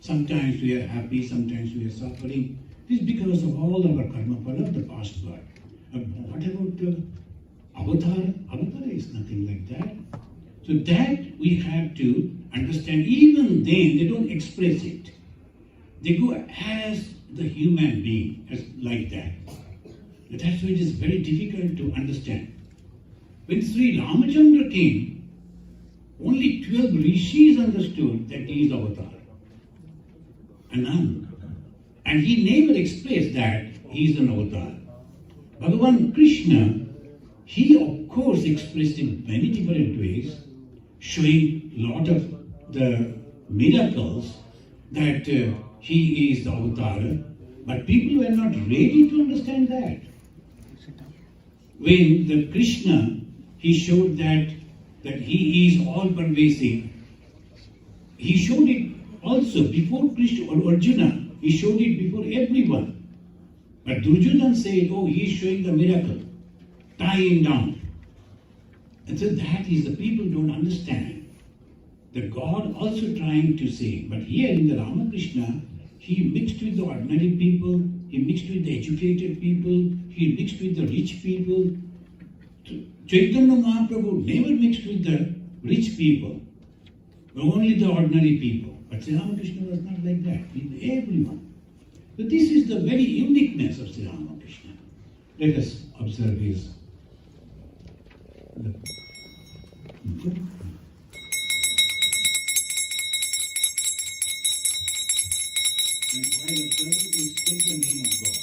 Sometimes we are happy, sometimes we are suffering. It's because of all our karma phala of the past birth. What about the avatar? Avatar is nothing like that. So that we have to understand. Even then, they don't express it. They go as the human being, as like that. That's why it is very difficult to understand. When Sri Ramachandra came, only 12 rishis understood that he is avatar. And he never expressed that he is an avatar. Bhagavan Krishna, he of course expressed in many different ways, showing a lot of the miracles that he is the avatar, but people were not ready to understand that. When the Krishna, he showed that he is all pervasive, he showed it also before Krishna or Arjuna, he showed it before everyone. But Duryodhana said, oh, he is showing the miracle, tie him down. And so that is, the people don't understand. The God also trying to say, but here in the Ramakrishna, he mixed with the ordinary people, he mixed with the educated people, he mixed with the rich people. Chaitanya Mahaprabhu never mixed with the rich people, but only the ordinary people. But Sri Ramakrishna was not like that, with everyone. So this is the very uniqueness of Sri Ramakrishna. Let us observe his. And while observing, please take the name of God.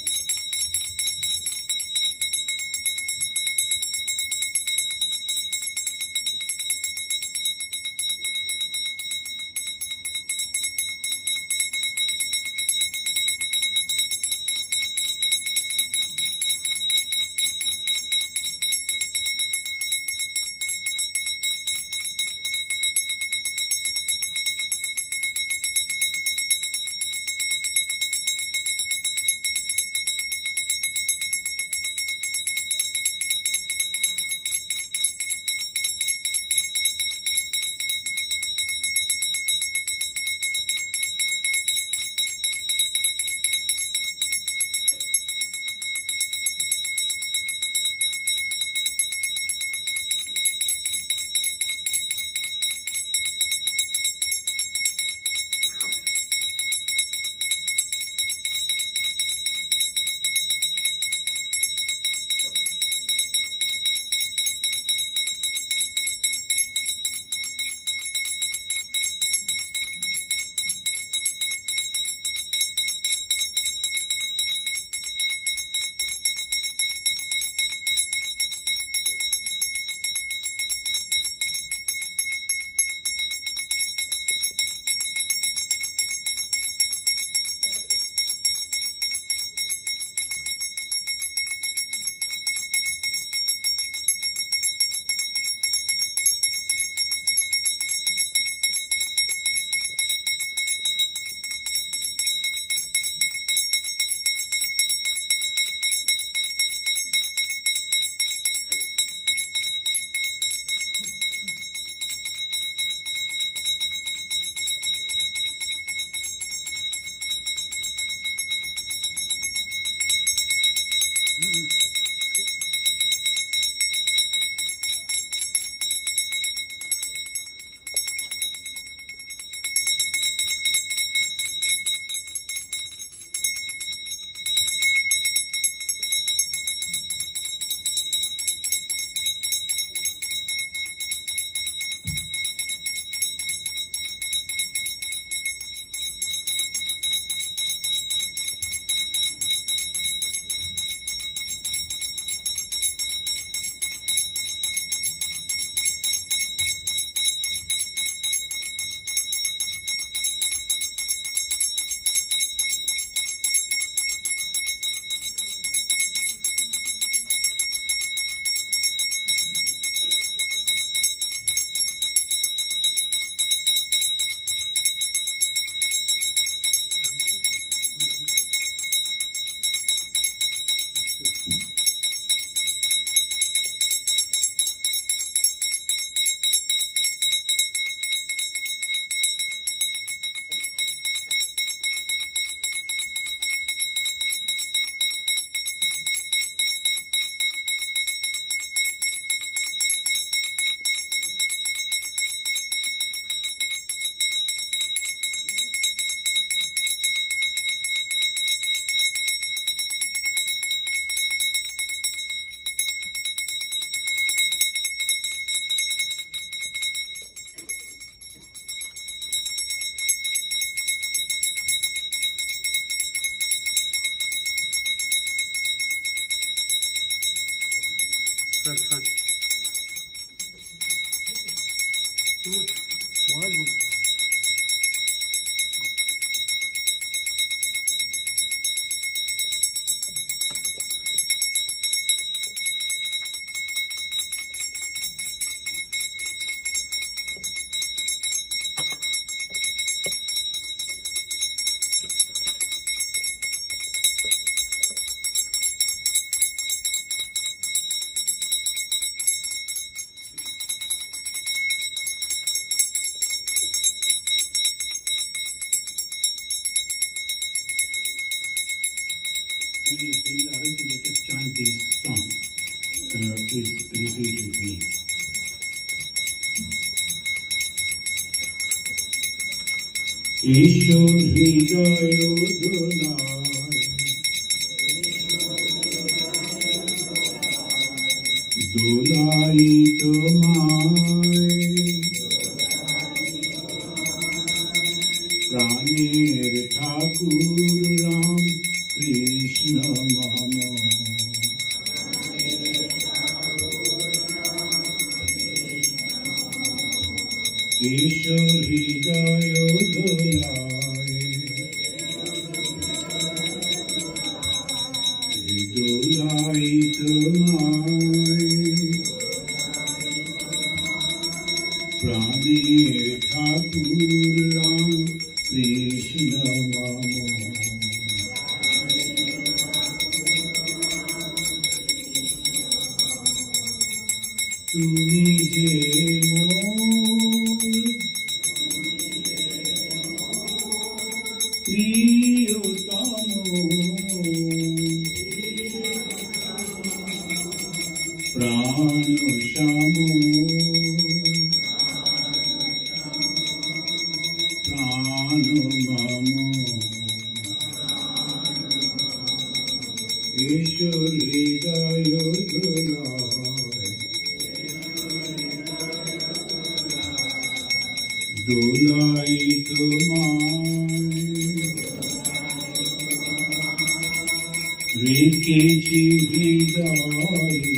Please repeat with me. ঈশ্বর হৃদয় দোলাই তোমায় প্রাণের ঠাকুর রাম কৃষ্ণ মম ঈশ্বর হৃদয় দোলায় দোলাই তোমায় প্রাণের ঠাকুর রাম কৃষ্ণ মম তুমি যে প্রিয়তম প্রাণ শ্যাম প্রাণ মম ঈশ্বর হৃদয় দোলাই তোমায় রেখেছি হৃদয়ে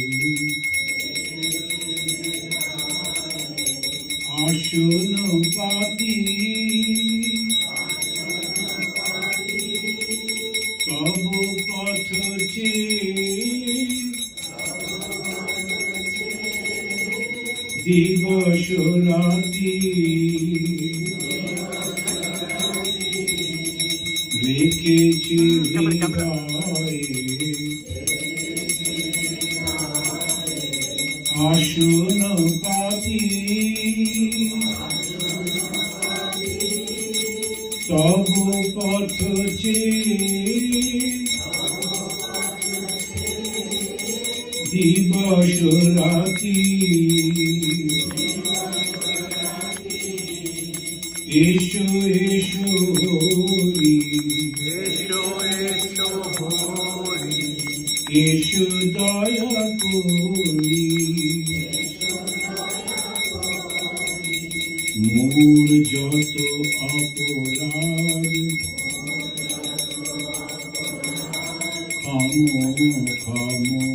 আসন পাতি তব পথ দিবস রাতি রেখেছি হৃদয়ে আসন পাতি তব পথ দিবস রাতি এসো এসো হরি এসো দয়া করি মোর যত অপরাধ ক্ষমো ক্ষমো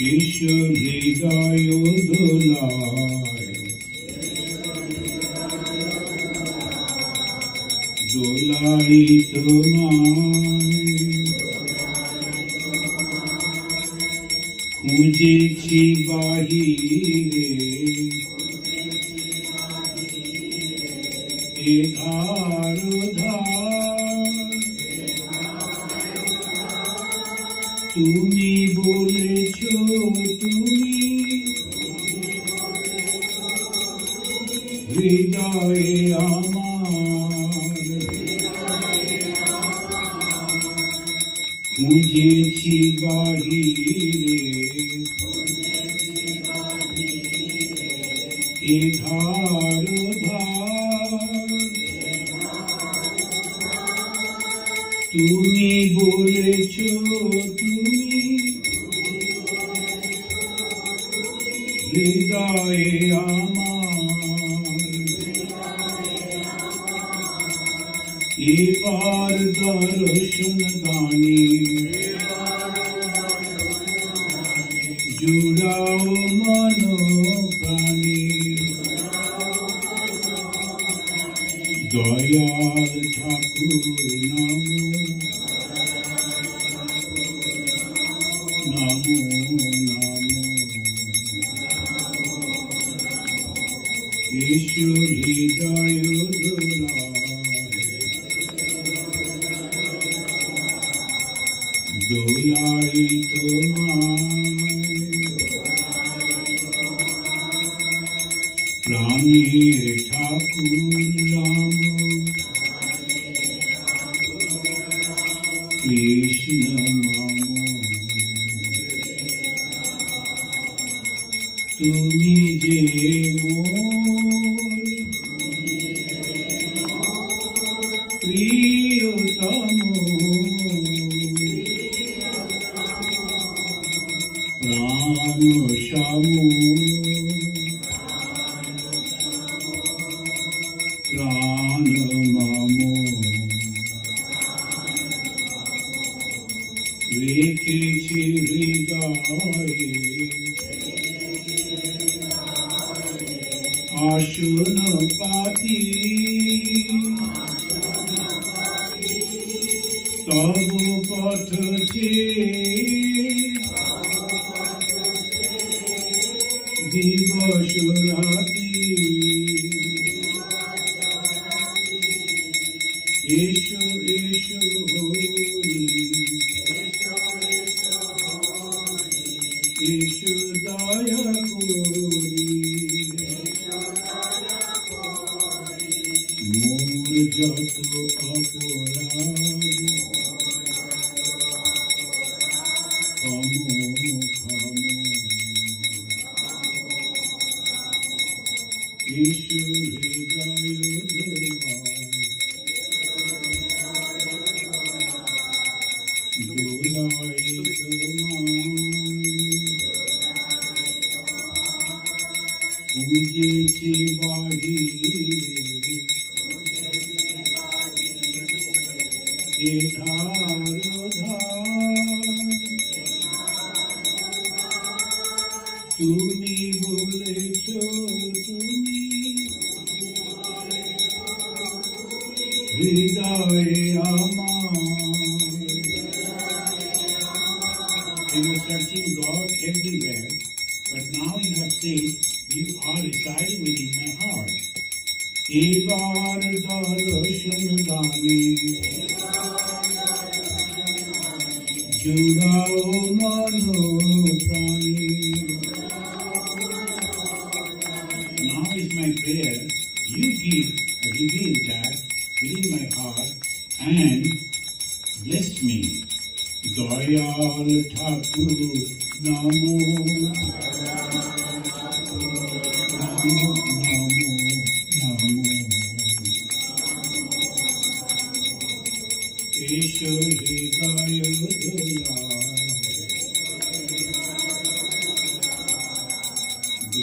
ঈশ্বর হৃদয় দোলায় দোলাই তোমায় খুঁজেছি বাহিরে এধার ধার তুমি বলেছ তুমি হৃদয়ে আমার খুঁজেছি বাহিরে এধার ধার তুমি বলেছ তুমি হৃদয়ে আমার এবার দর্শন দানি জুড়াও মন প্রাণী দয়াল ঠাকুর নমো নমো নমো ঈশ্বর হৃদয় দোলাই তোমায় প্রাণের ঠাকুর রাম কৃষ্ণ তুমি যে মোর প্রিয়তম প্রাণ শ্যাম প্রাণ মম রেখেছি হৃদয়ে আসন পাতি তব পথ দিবস রাতি এসো এসো হরি এসো দয়া করি মোর যত অপরাধ ক্ষম ক্ষম এসো হৃদয় দোলাই পুজেছি বাড়ি তুমি বলেছ তুমি হৃদয়ে আমার You were searching God everywhere, but now you have said you are residing within my heart. এবার দর্শন দানে জুড়াও মন প্রাণে Now is my prayer, you reveal that within my heart and bless me. Dayal ঠাকুর নমো নমো নমো নমো এসো হৃদয় দোলাই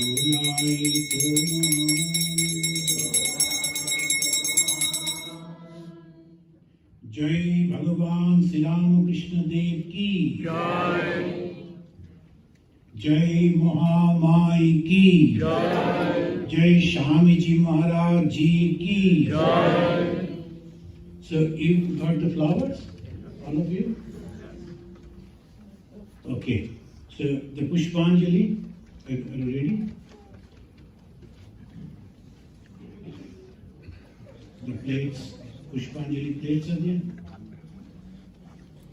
তোমার जय भगवान श्री राम कृष्ण देव की जय जय महामाई की जय जय स्वामी जी महाराज जी की जय So you got the flowers, all of you? Okay, so the Pushpanjali, are you ready? The plates, Pushpanjali plates are there.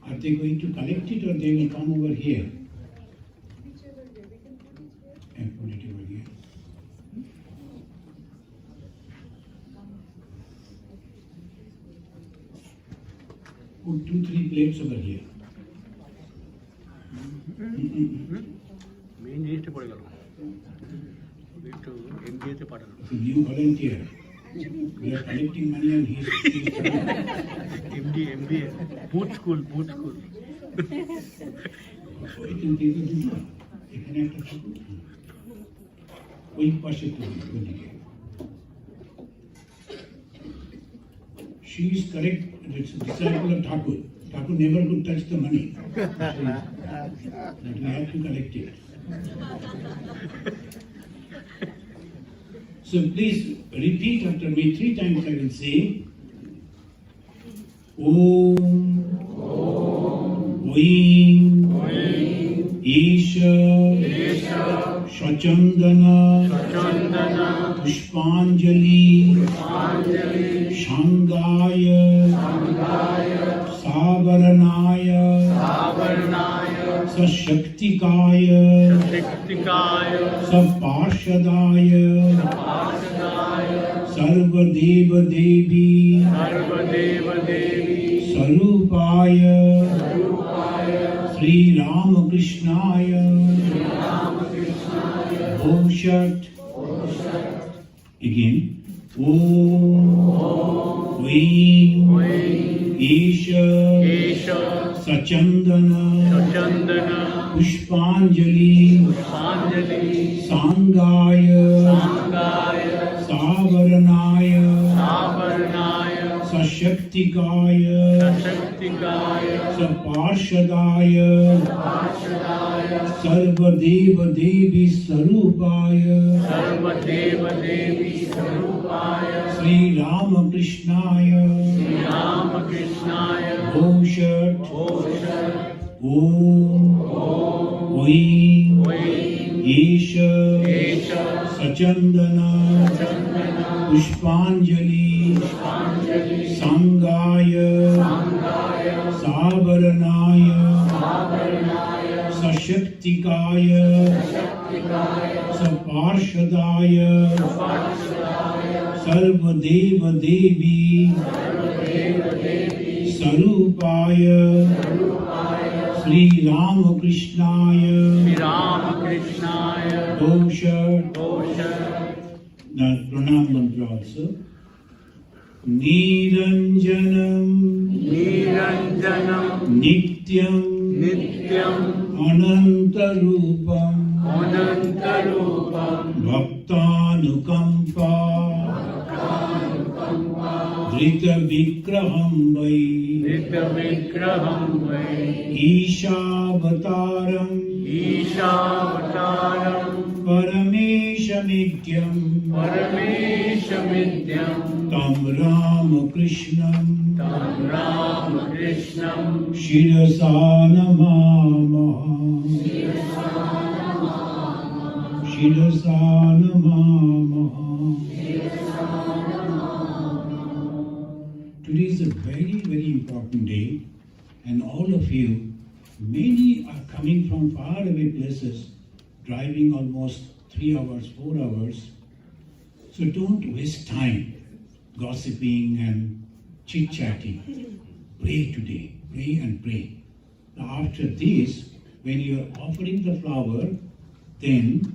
Are they going to collect it or they will come over here? And put it over here. Put 2-3 plates over here. Main জিনিসটা পড়ে গেল একটু এমবিএতে পাঠানো New volunteer. We are collecting money and he's MBA, boot school. এখানে একটা ঠাকুর ওই পাশে ওইদিকে She is correct. It's a disciple of Thakur. Thakur never could touch the money. But we have to collect it. So please repeat after me 3 times. I will say Om Oim Isha Shachandana Pushpanjali Shangaya Sabaranaya Sashaktikaya Saparshadaya Sarvadeva Devi Sarupaya Sri Ramakrishnaya Bhoshat. Again. Om. Vim. Isha. Sachandana. Pushpanjali. Sangaya. Savaranaya. Sashaktikaya. Saparshadaya. Sarvadeva Devi Sarupaya. Sri Ramakrishnaya. Bhoshat. Om. Vim. Isha. Sachandana. Pushpanjali. Sangaya. Savaranaya. Sashaktikaya. Saparshadaya. Sarvadeva Devi Sarupaya. Sri Ramakrishnaya. Bhoshat. Now pranam mantra also. Niranjanam Nityam Anantarupam Bhaktanukampa Drita Vikraham Vai Ishavataram Parameshamityam Tam Ramakrishnam Shirasa Namamaha Shirasa Namamaha. Today is a very, very important day, and all of you, many are coming from far away places, driving almost 3 hours, 4 hours. So don't waste time gossiping and chit-chatting. Pray today, pray and pray. Now after this, when you are offering the flower, then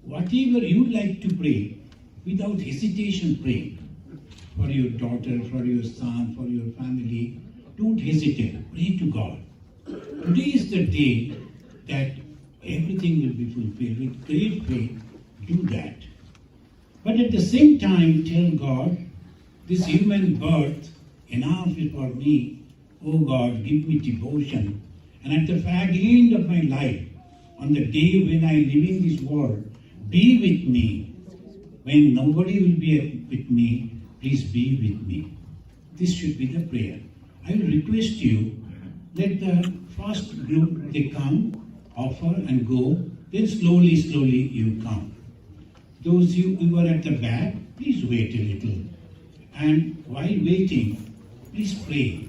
whatever you like to pray, without hesitation pray. For your daughter, for your son, for your family, don't hesitate. Pray to God. Today is the day that everything will be fulfilled. With great faith, do that. But at the same time, tell God, this human birth, enough is for me. Oh God, give me devotion. And at the end of my life, on the day when I live in this world, be with me. When nobody will be with me, please be with me. This should be the prayer. I will request you, let the first group, they come, offer and go, then slowly you come. Those who are at the back, please wait a little. And while waiting, please pray.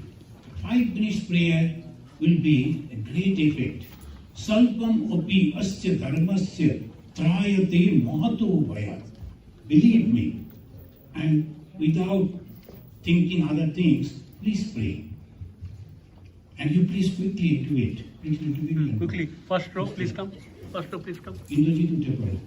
5 minutes prayer will be a great effect. Salpam opi asya dharmasya trayate mahato vaya. Believe me. And without thinking other things, please pray. And you please quickly do it. Quickly. First row, please come. Indrajit Uttar.